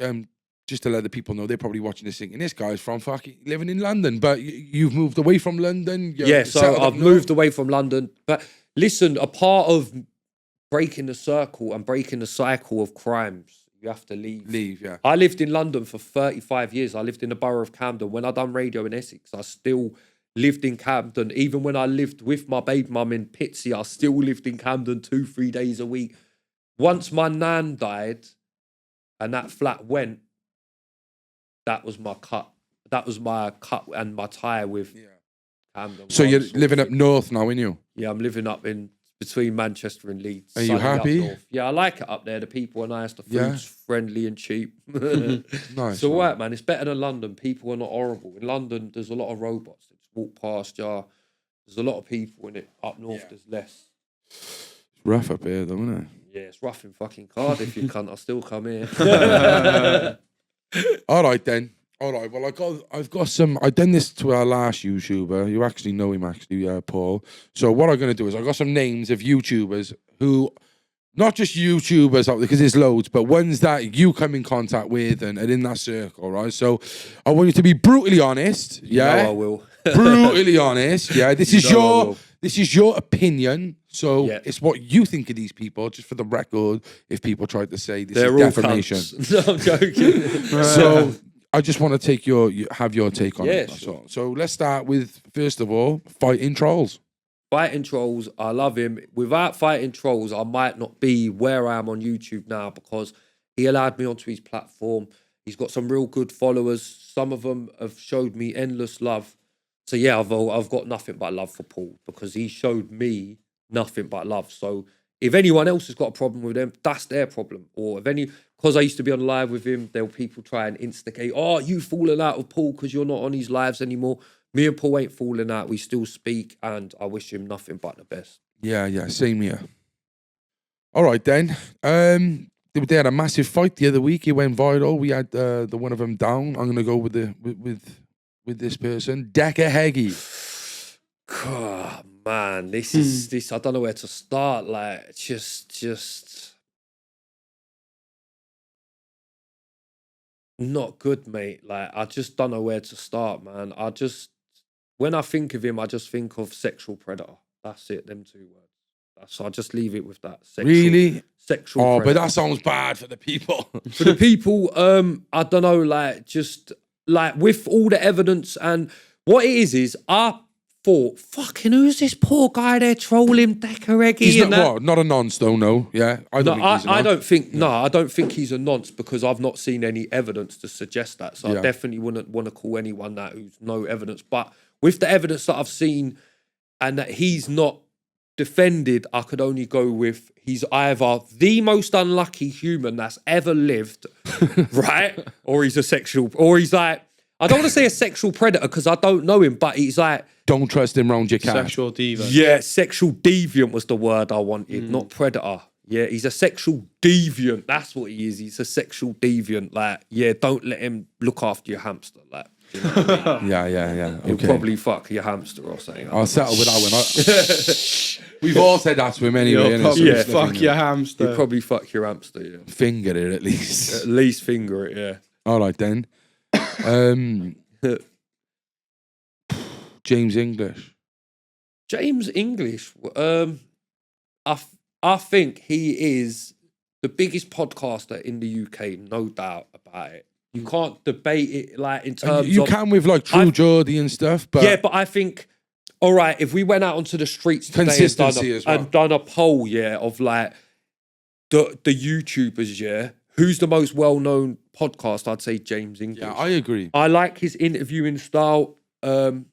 just to let the people know, they're probably watching this thinking this guy's from fucking living in London, but you've moved away from London. You're Yeah, so settled up I've moved away from London. But listen, a part of breaking the circle and breaking the cycle of crimes, you have to leave. Leave, yeah. I lived in London for 35 years. I lived in the borough of Camden. When I done radio in Essex, I still lived in Camden. Even when I lived with my baby mum in Pitsea, I still lived in Camden 2-3 days a week. Once my nan died and that flat went, that was my cut. That was my cut and my tie with Camden. So One you're sort of living up thing. north now, aren't you? Yeah, I'm living up in between Manchester and Leeds. Are you sunny up happy? north. Yeah, I like it up there. The people are nice. The food's Yeah. friendly and cheap. Nice. It's all right, man. It's better than London. People are not horrible. In London, there's a lot of robots that just walk past you. There's a lot of people in it. Up north, there's less. It's rough up here, though, isn't Yeah, it's rough in fucking Cardiff, you cunt. I'll still come here. it? All right, then. All right. Well, I've got some. I done this to our last YouTuber. You actually know him, actually, Paul. So what I'm going to do is I got some names of YouTubers who, not just YouTubers out there, because there's loads, but ones that you come in contact with and are in that circle, right? So I want you to be brutally honest. Yeah, No, I will. brutally honest. Yeah, this is No, I will. this is your opinion. So Yeah. it's what you think of these people. Just for the record, if people tried to say this They're is all defamation. cunts. No, I'm joking. So I just want to take your take on Yeah, it. That's sure. all. So let's start with, first of all, fighting trolls. Fighting Trolls, I love him. Without Fighting Trolls, I might not be where I am on YouTube now because he allowed me onto his platform. He's got some real good followers. Some of them have showed me endless love. So yeah, I've got nothing but love for Paul because he showed me nothing but love. So if anyone else has got a problem with them, that's their problem. Or because I used to be on live with him, there were people try and instigate, oh, you falling out with Paul because you're not on his lives anymore. Me and Paul ain't falling out. We still speak, and I wish him nothing but the best. Yeah, same here. All right then. They had a massive fight the other week. It went viral. We had the one of them down. I'm gonna go with this person, Decker Heggie. God, man, this is this. I don't know where to start. Like, just not good, mate. Like, I just don't know where to start, man. When I think of him, I just think of sexual predator. That's it. Them two words. So I just leave it with that. Really? Sexual. Oh, predator. but that sounds bad for the people. For the people, I don't know, like, just like with all the evidence and what it is I thought, fucking, who's this poor guy there trolling Decker Eggy? He's not a nonce though, no. Yeah, I don't think he's a nonce. I don't think he's a nonce because I've not seen any evidence to suggest that. So I definitely wouldn't want to call anyone that who's no evidence. But with the evidence that I've seen and that he's not defended, I could only go with he's either the most unlucky human that's ever lived, right? Or he's like, I don't want to say a sexual predator because I don't know him, but he's like... Don't trust him round your cat. Sexual deviant. Yeah, sexual deviant was the word I wanted, not predator. Yeah, he's a sexual deviant. That's what he is. He's a sexual deviant. Like, yeah, don't let him look after your hamster. Like, you know what I mean? Yeah. He'll probably fuck your hamster or something. I'll settle with that one. We've all said that to him anyway. Fuck your hamster. He'll probably fuck your hamster, yeah. Finger it at least. At least finger it, yeah. All right then. James English. James English. I think he is the biggest podcaster in the UK, no doubt about it. You can't debate it like in terms you can with like True Geordie and stuff, but yeah, but I think all right, if we went out onto the streets today and done a poll, of like the YouTubers, who's the most well-known podcast? I'd say James English. Yeah, I agree. I like his interviewing style. The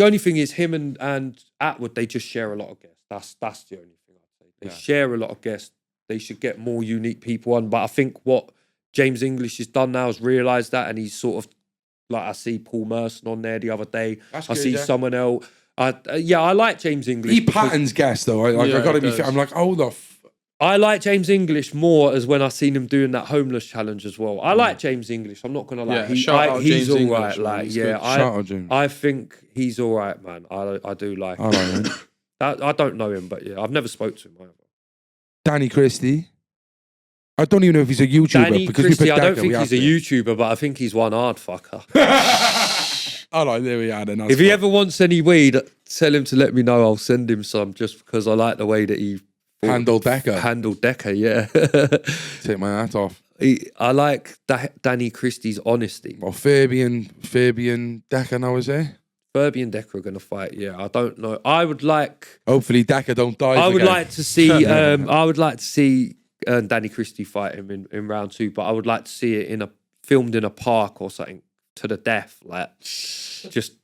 only thing is him and Atwood, they just share a lot of guests. That's the only thing I'd say. They share a lot of guests. They should get more unique people on. But I think what James English has done now is realise that, and he's sort of like, I see Paul Merson on there the other day. That's I good, see someone else. I like James English. He patterns guests though. I gotta be fair. I'm like, I like James English more as when I seen him doing that homeless challenge as well. I like James English. I'm not gonna lie. He's all right. Like, I think he's all right, man. I do like him. I don't know him, but I've never spoke to him either. Danny Christie. I don't even know if he's a YouTuber. Danny Christie, I don't think he's a YouTuber, but I think he's one hard fucker. All right, there we are then. If he ever wants any weed, tell him to let me know. I'll send him some just because I like the way that he handled Decker, yeah. Take my hat off. I like Danny Christie's honesty. Well, Fabian Decker now, is he? Furby and Decker are going to fight. Yeah, I don't know. I would like. Hopefully, Decker don't die. I would like to see. I would like to see Danny Christie fight him in round 2, but I would like to see it filmed in a park or something to the death, like just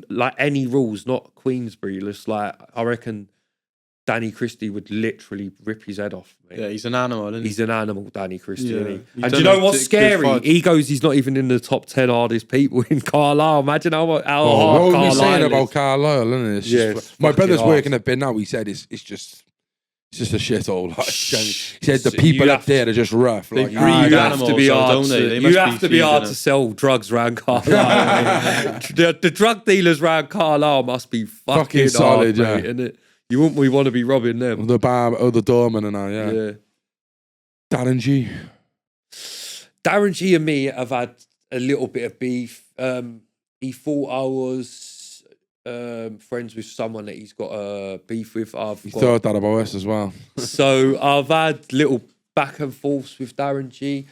like any rules, not Queensbury. Just like I reckon Danny Christie would literally rip his head off. Mate. Yeah, he's an animal, isn't he? He's an animal, Danny Christie. Yeah. Isn't he? And do you know what's scary? He goes, he's not even in the top 10 hardest people in Carlisle. Imagine how hard Carlisle Carlisle is. Saying about Carlisle, isn't it? It's my brother's working at bin now. He said it's just a shithole. Like, he said the people up there are just rough. They like, breed animals, don't they? You have to be hard to sell drugs around Carlisle. the drug dealers around Carlisle must be fucking solid, hard, mate, innit? You wouldn't want to be robbing them. The bar, the doorman and all, yeah. Darren G. Darren G and me have had a little bit of beef. He thought I was friends with someone that he's got a beef with. He thought that about us as well. So I've had little back and forths with Darren G.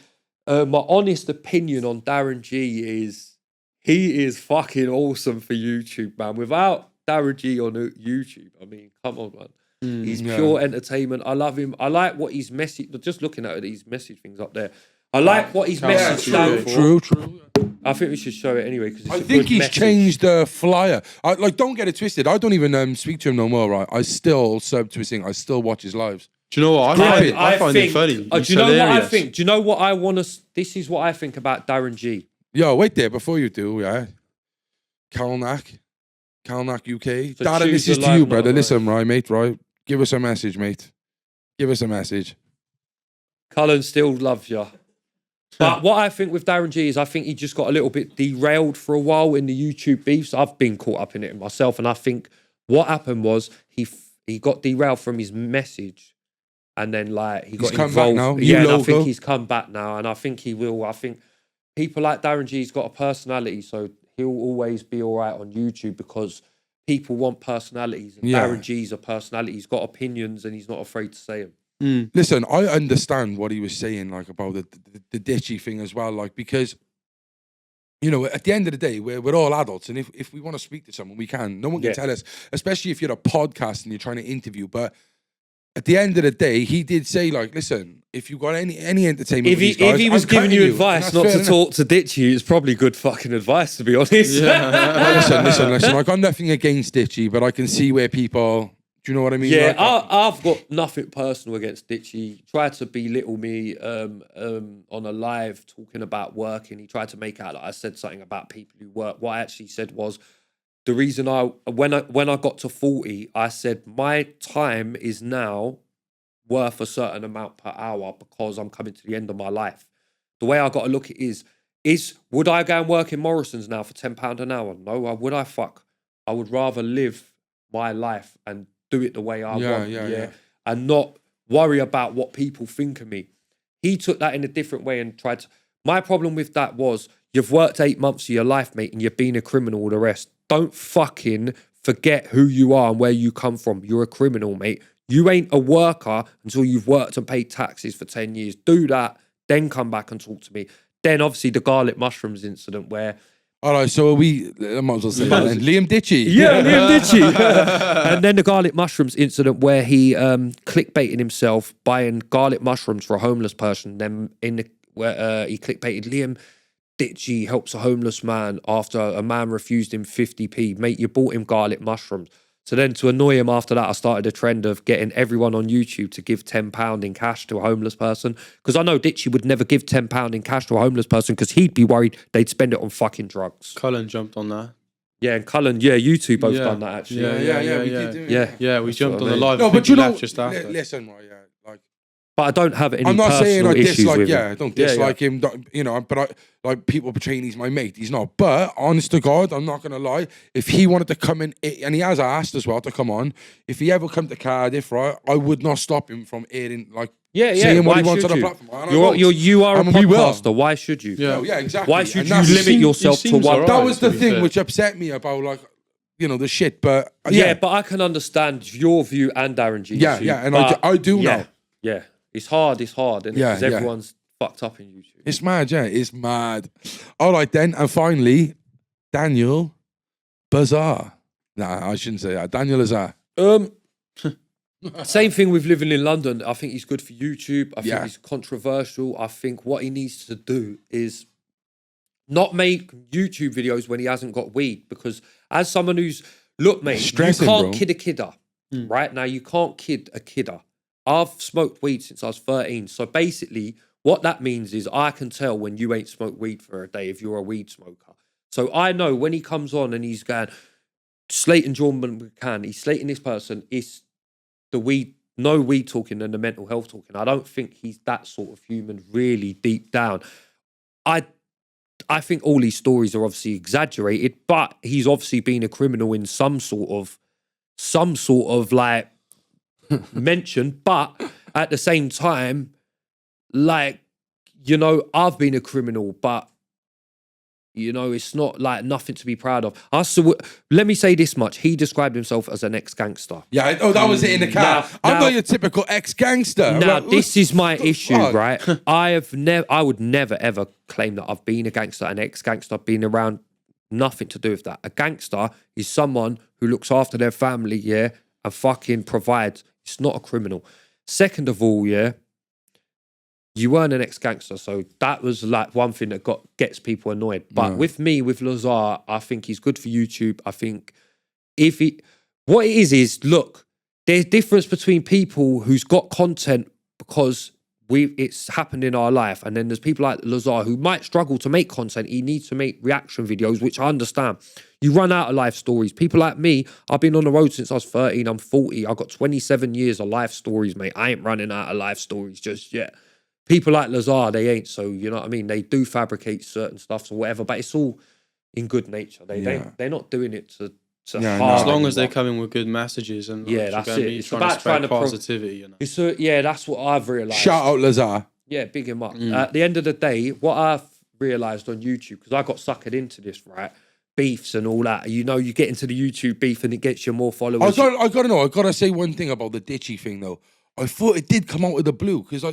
My honest opinion on Darren G is he is fucking awesome for YouTube, man. Without Darren G on YouTube, I mean, come on, man. He's pure entertainment. I love him. I like what his message. Just looking at these message things up there, I like what his message stands for. True. I think we should show it anyway because I think he's changed the flyer. Don't get it twisted. I don't even speak to him no more. Right? I still sub to his thing. I still watch his lives. Do you know what I find it funny? Do you know what I think? Do you know what I want to? This is what I think about Darren G. Yo, wait there before you do. Yeah, Calnack UK. So Darren, this is to you, brother. Listen, right, mate. Right, give us a message, mate. Give us a message. Cullen still loves you. But what I think with Darren G is I think he just got a little bit derailed for a while in the YouTube beefs. I've been caught up in it myself, and I think what happened was he got derailed from his message, and then like he got involved. Back now. And I think he's come back now, and I think he will. I think people like Darren G's got a personality, so he'll always be all right on YouTube because people want personalities, and Darren G's a personality. He's got opinions, and he's not afraid to say them. Listen, I understand what he was saying, like about the ditchy thing as well, like because you know, at the end of the day, we're all adults, and if we want to speak to someone, we can. No one can tell us, especially if you're a podcast and you're trying to interview. But at the end of the day, he did say, like, listen, if you got any entertainment, If he was giving you advice not to talk to Ditchy, it's probably good fucking advice, to be honest. Well, listen. I got nothing against Ditchy, but I can see where people. Do you know what I mean? Yeah, like, I've got nothing personal against Ditchy. He tried to belittle me on a live talking about working. He tried to make out like I said something about people who work. What I actually said was the reason when I got to 40, I said my time is now worth a certain amount per hour because I'm coming to the end of my life. The way I got to look at it is would I go and work in Morrison's now for £10 an hour? No, would I fuck? I would rather live my life and do it the way I want, and not worry about what people think of me. He took that in a different way and tried to... My problem with that was, you've worked 8 months of your life, mate, and you've been a criminal all the rest. Don't fucking forget who you are and where you come from. You're a criminal, mate. You ain't a worker until you've worked and paid taxes for 10 years. Do that, then come back and talk to me. Then, obviously, the garlic mushrooms incident where... All right, so I might as well say that then. Liam Ditchy. Yeah, Liam Ditchy. And then the garlic mushrooms incident where he clickbaited himself buying garlic mushrooms for a homeless person. Then where he clickbaited Liam Ditchy helps a homeless man after a man refused him 50p. Mate, you bought him garlic mushrooms. So then to annoy him after that, I started a trend of getting everyone on YouTube to give £10 in cash to a homeless person. Because I know Ditchy would never give £10 in cash to a homeless person because he'd be worried they'd spend it on fucking drugs. Cullen jumped on that. Yeah, and Cullen, you two both done that actually. Yeah, we did do it. Yeah, we jumped on the live. No, but you know, just after. listen, right, like... But I don't have any I'm not saying I issues dislike, with him. I don't dislike him, you know, but I like people portraying he's my mate. He's not. But honest to God, I'm not gonna lie. If he wanted to come in, and he has asked as well to come on, if he ever come to Cardiff, right, I would not stop him from airing, like, saying what he wants on the platform. You are a podcaster. Why should you? Yeah, exactly. Why should you limit yourself to one? That was the thing which upset me about, like, you know, the shit. But but I can understand your view and Darren G's view. And I do know. Yeah. It's hard, isn't it? Because everyone's fucked up in YouTube. It's mad, it's mad. All right, then. And finally, Daniel Bazaar. Nah, I shouldn't say that. Daniel Azar. Same thing with living in London. I think he's good for YouTube. I think he's controversial. I think what he needs to do is not make YouTube videos when he hasn't got weed. Because as someone who's... Look, mate, you can't kid a kidder. Right? Now, you can't kid a kidder. I've smoked weed since I was 13. So basically, what that means is I can tell when you ain't smoked weed for a day if you're a weed smoker. So I know when he comes on and he's going, slating Jordan McCann, he's slating this person, it's the weed, no weed talking and the mental health talking. I don't think he's that sort of human really deep down. I think all these stories are obviously exaggerated, but he's obviously been a criminal in some sort of like, mentioned, but at the same time, like, you know, I've been a criminal, but you know, it's not like nothing to be proud of. Let me say this much: he described himself as an ex-gangster. Yeah, that was it in the car. I'm not your typical ex-gangster. Now, this is my issue, right? I would never ever claim that I've been a gangster, an ex-gangster. I've been around, nothing to do with that. A gangster is someone who looks after their family, and fucking provides. It's not a criminal. Second of all, you weren't an ex-gangster, so that was like one thing that gets people annoyed. But with me, with Lazar, I think he's good for YouTube. I think what it is look, there's difference between people who's got content because it's happened in our life, and then there's people like Lazar who might struggle to make content. He needs to make reaction videos, which I understand. You run out of life stories. People like me, I've been on the road since I was 13. I'm 40. I've got 27 years of life stories, mate. I ain't running out of life stories just yet. People like Lazar, they ain't. So, you know what I mean? They do fabricate certain stuff or whatever, but it's all in good nature. They're not doing it to harm as long anyone. as they come in with good messages and that's it. It's trying about to spread trying to positivity. You know? That's what I've realised. Shout out Lazar. Yeah, big him up. At the end of the day, what I've realised on YouTube, because I got suckered into this, right? Beefs and all that. You know, you get into the YouTube beef and it gets you more followers. I gotta say one thing about the Ditchy thing though. I thought it did come out of the blue because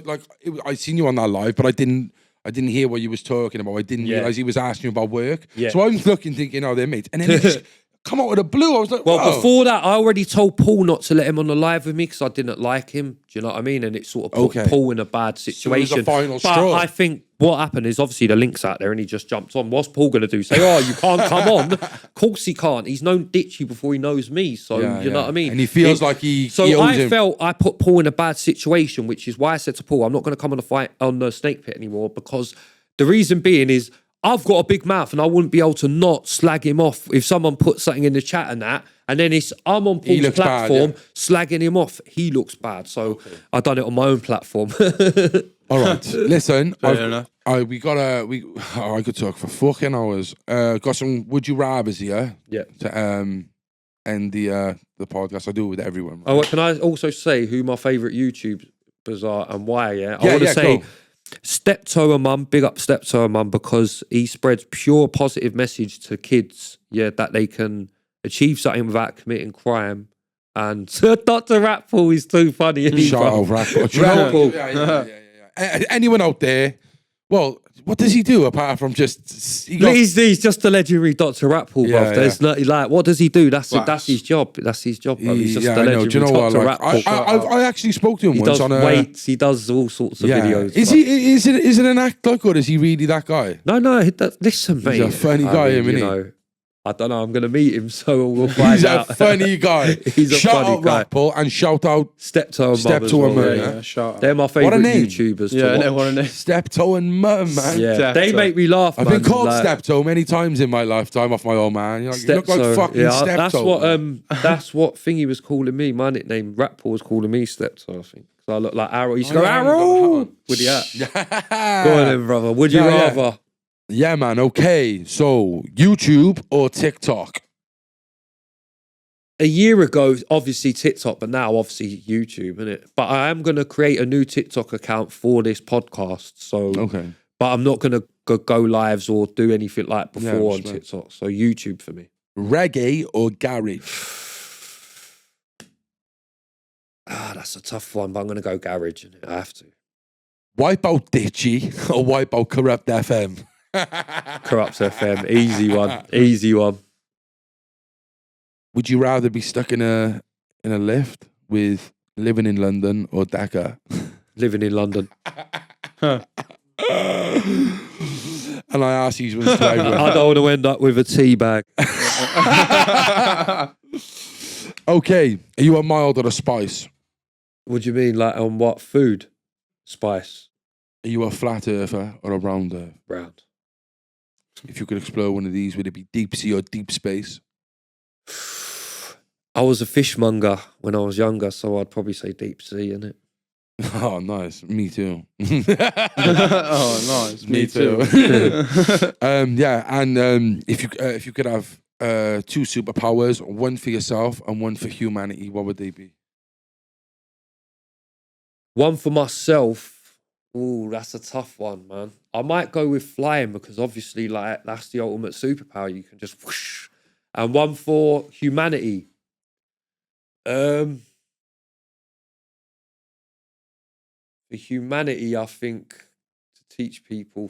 I seen you on that live, but I didn't I didn't hear what you was talking about. I didn't realise he was asking you about work. Yeah. So I'm looking, thinking, oh, they're mates. And then he just come out of the blue. I was like, Well, whoa. before that, I already told Paul not to let him on the live with me because I didn't like him. Do you know what I mean? And it sort of put Okay. Paul in a bad situation. the final but straw. I think what happened is obviously the link's out there and he just jumped on. What's Paul going to do? Say, oh, you can't come on? Of course he can't. He's known ditchy before he knows me. So, you know what I mean? And he feels like he So he owes I him. felt I put Paul in a bad situation, which is why I said to Paul, I'm not going to come on the fight on the snake pit anymore, because the reason being is I've got a big mouth and I wouldn't be able to not slag him off if someone put something in the chat and that. And then I'm on Paul's looks bad, platform slagging him off. He looks bad. So I done it on my own platform. All right, listen. Fair enough. I could talk for fucking hours. Got some would you rather's here. Yeah. To end the podcast. I do it with everyone. Right? Oh, can I also say who my favourite YouTubers are and why? Yeah, I Yeah, want to yeah, say go. Steptoe and Mum, big up Steptoe and Mum, because he spreads pure positive message to kids. Yeah, that they can achieve something without committing crime. And Dr. Ratpool is too funny. Isn't he, Shout bro? out Ratpool. Do you know what? Ratpool. Anyone out there? Well, what does he do apart from just? He's just a legendary Dr. Ratpool, Yeah, bro. There's not like, what does he do? That's his job. That's his job, bro. He's just a I know. legendary Do you know what? Dr. Like, Ratpool. I actually spoke to him He once does on a. weights. He does all sorts of videos. Is bro. he? Is it an act like, or is he really that guy? No, listen, mate. a funny guy, isn't he? I don't know. I'm going to meet him, so we'll find He's out. a funny guy. He's a shout funny out guy. Ratpool and shout out Steptoe and Steptoe Mum and as well. Mum, Yeah. yeah. Shout out. They're my What a favourite name. YouTubers to Yeah, watch. what a name. Steptoe and Mum, man. Yeah, Steptoe. they make me laugh, I've man. been called Like, Steptoe many times in my lifetime off my old man. You're like, you look like Steptoe. fucking Yeah, Steptoe. that's what man. that's what Thingy was calling me. My nickname, Ratpool, was calling me Steptoe, I think. So I look like Arrow. He used to go, Arrow! With the hat. Go on then, brother. Would you rather? Yeah, man. Okay. So, YouTube or TikTok? A year ago, obviously TikTok, but now obviously YouTube, innit? But I am going to create a new TikTok account for this podcast. So, Okay. but I'm not going to go lives or do anything like before on respect. TikTok. So YouTube for me. Reggae or garage? That's a tough one, but I'm going to go garage, innit? I have to. Wipe out Ditchy or wipe out Corrupt FM? Corrupt FM, easy one, easy one. Would you rather be stuck in a lift with living in London or Dakar? Living in London. And I ask these ones to everyone. I don't want to end up with a tea bag. Okay, are you a mild or a spice? What do you mean, like on what food? Spice, Are you a flat earther or a round earth? round. If you could explore one of these, would it be deep sea or deep space? I was a fishmonger when I was younger, so I'd probably say deep sea, innit? Oh, nice. Me too. Oh, nice. Me too. Yeah, and if you could have two superpowers, one for yourself and one for humanity, what would they be? One for myself. Ooh, that's a tough one, man. I might go with flying because obviously, like, that's the ultimate superpower. You can just whoosh. And one for humanity. For humanity, I think to teach people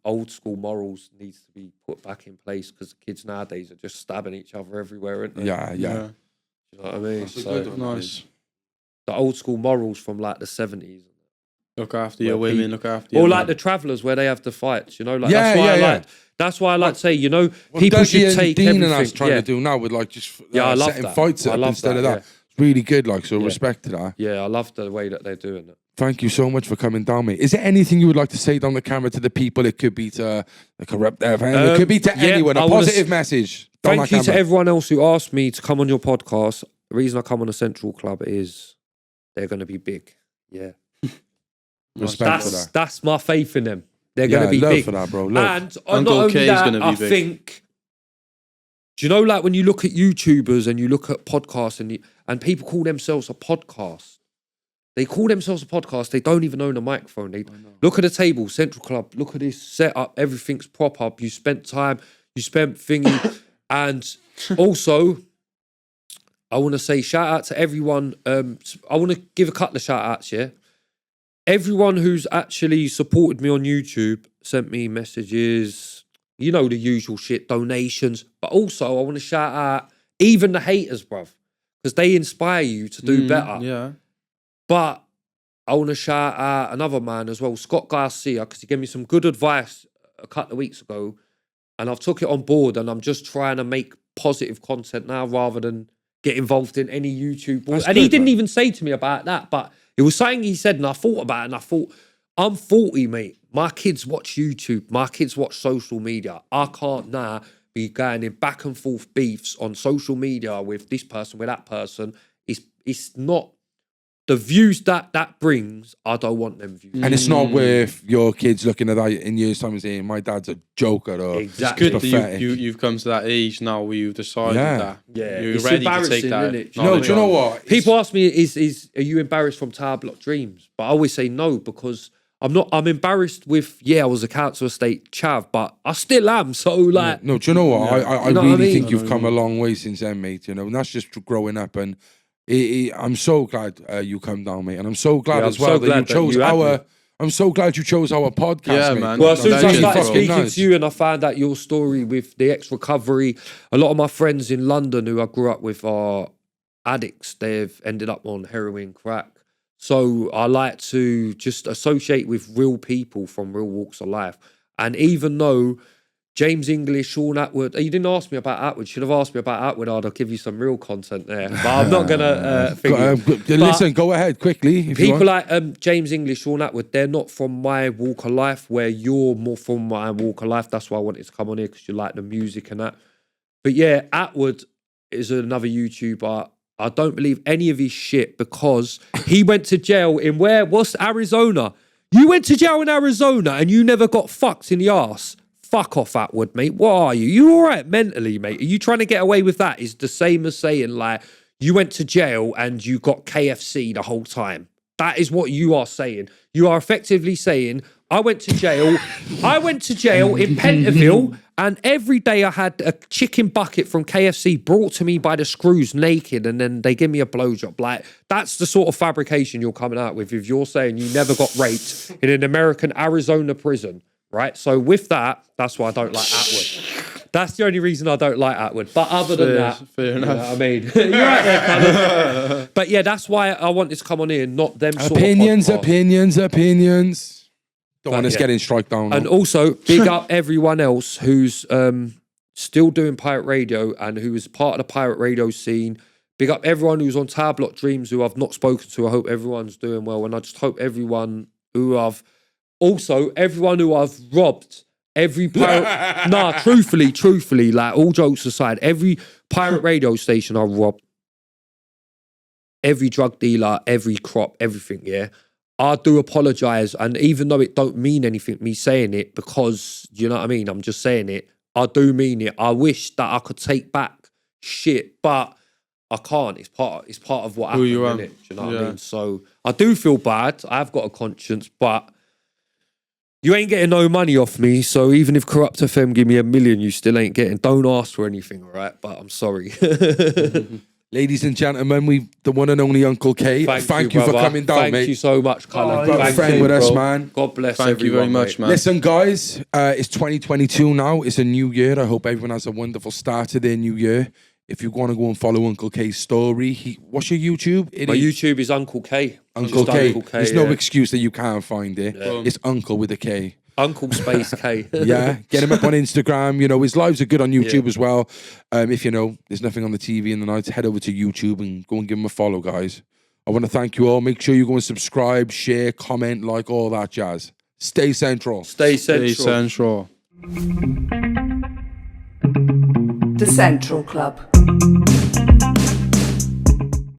old school morals needs to be put back in place because the kids nowadays are just stabbing each other everywhere, aren't they? Yeah. You know what I mean? That's a So good one. Nice. the old school morals from like the 70s. Look after your Where women, look after your Or like men. the Travellers where they have the fights, you know? Like, Yeah, that's why yeah, I like. That's why I like to say, you know, What people Dougie should and take Dean everything. and us trying yeah. to do now with like just Yeah, I love setting that. fights I up love instead that, of that. yeah. It's really good, like, so Yeah. respect to that. Yeah, I love the way that they're doing it. Thank you so much for coming down, mate. Is there anything you would like to say down the camera to the people? It could be to the Corrupt FM. It could be to yeah, anyone. I A wanna positive message. Down Thank that you to camera. everyone else who asked me to come on your podcast. The reason I come on the Central Club is they're going to be big. Yeah. Respect for that. That's my faith in them. They're going to be love big. for that, bro. Love. And Uncle not only K's that, gonna be I big. think, do you know, like when you look at YouTubers and you look at podcasts and people call themselves a podcast. They call themselves a podcast. They don't even own a microphone. They look at the table, Central Club. Look at this setup. Everything's prop up. You spent time. You spent thingy. And also, I want to say shout out to everyone. I want to give a couple of shout outs, yeah. everyone who's actually supported me on YouTube, sent me messages, you know, the usual shit, donations. But also, I want to shout out even the haters, bruv, because they inspire you to do better. Yeah. But I want to shout out another man as well, Scott Garcia, because he gave me some good advice a couple of weeks ago, and I've took it on board, and I'm just trying to make positive content now rather than get involved in any YouTube. And he didn't even say to me about that, but it was something he said, and I thought about it, and I thought, I'm 40, mate. My kids watch YouTube. My kids watch social media. I can't now be going in back and forth beefs on social media with this person, with that person. It's not the views that brings. I don't want them views. And it's not worth your kids looking at that in years' time and saying, my dad's a joker. Or Exactly. It's good that you've come to that age now where you've decided that. Yeah, You're it's ready to take that. isn't it? No, do you know what? People ask me, are you embarrassed from Tower Block Dreams? But I always say no, because I'm embarrassed with, I was a council estate chav, but I still am. So like, No, do you know what? I You know really what I mean? think you've come a long way since then, mate. You know, and that's just growing up. And I'm so glad you come down, mate. And I'm so glad as well that you chose I'm so glad you chose our podcast, Yeah, mate. man. well, as soon as I Legend, started bro. speaking Nice. to you and I found out your story with the ex-recovery, a lot of my friends in London who I grew up with are addicts. They've ended up on heroin, crack. So I like to just associate with real people from real walks of life. And even though James English, Sean Atwood, you didn't ask me about Atwood. Should have asked me about Atwood. I'll give you some real content there. But I'm not going to Listen, go ahead quickly. If people you want. like James English, Sean Atwood, they're not from my walk of life, where you're more from my walk of life. That's why I wanted to come on here, because you like the music and that. But yeah, Atwood is another YouTuber. I don't believe any of his shit, because he went to jail in what's Arizona? You went to jail in Arizona and you never got fucked in the arse. Fuck off, Atwood, mate. What are you? You all right mentally, mate? Are you trying to get away with that? It's the same as saying, like, you went to jail and you got KFC the whole time. That is what you are saying. You are effectively saying, I went to jail in Pentonville, and every day I had a chicken bucket from KFC brought to me by the screws naked, and then they give me a blowjob. Like, that's the sort of fabrication you're coming out with if you're saying you never got raped in an American Arizona prison, right? So with that, that's why I don't like Atwood. That's the only reason I don't like Atwood. But other than that, fair enough. you know what I mean? You're right there, Callum. But yeah, that's why I wanted to come on here, not them sort Opinions. of podcasts. Don't want us yeah. getting strike down. And also, big up everyone else who's still doing pirate radio and who is part of the pirate radio scene. Big up everyone who's on Tower Block Dreams who I've not spoken to. I hope everyone's doing well. And I just hope everyone who I've robbed, every pirate... Nah, truthfully, like, all jokes aside, every pirate radio station I robbed, every drug dealer, every crop, everything, yeah? I do apologise, and even though it don't mean anything, me saying it, because, you know what I mean, I'm just saying it, I do mean it. I wish that I could take back shit, but I can't. It's part of what happened, you are. innit? Do you know what I mean? So I do feel bad. I've got a conscience, but you ain't getting no money off me, so even if KURUPT FM give me $1 million, you still ain't getting. Don't ask for anything, all right? But I'm sorry. Ladies and gentlemen, the one and only Uncle K. Thank you for brother. coming down, mate. Thank you so much, Callum. Got a Thank friend you, with us, bro. man. God bless Thank you everyone, very much, mate. man. Listen, guys, it's 2022 now. It's a new year. I hope everyone has a wonderful start to their new year. If you want to go and follow Uncle K's story, what's your YouTube? My YouTube is Uncle K. Uncle Just K. Uncle K. There's no excuse that you can't find it. Yeah. It's Uncle with a K. Uncle Space K. Yeah, get him up on Instagram. You know, his lives are good on YouTube as well. If you know, there's nothing on the TV in the night, head over to YouTube and go and give him a follow, guys. I want to thank you all. Make sure you go and subscribe, share, comment, like, all that jazz. Stay central. Stay central. Stay central. The Central Club.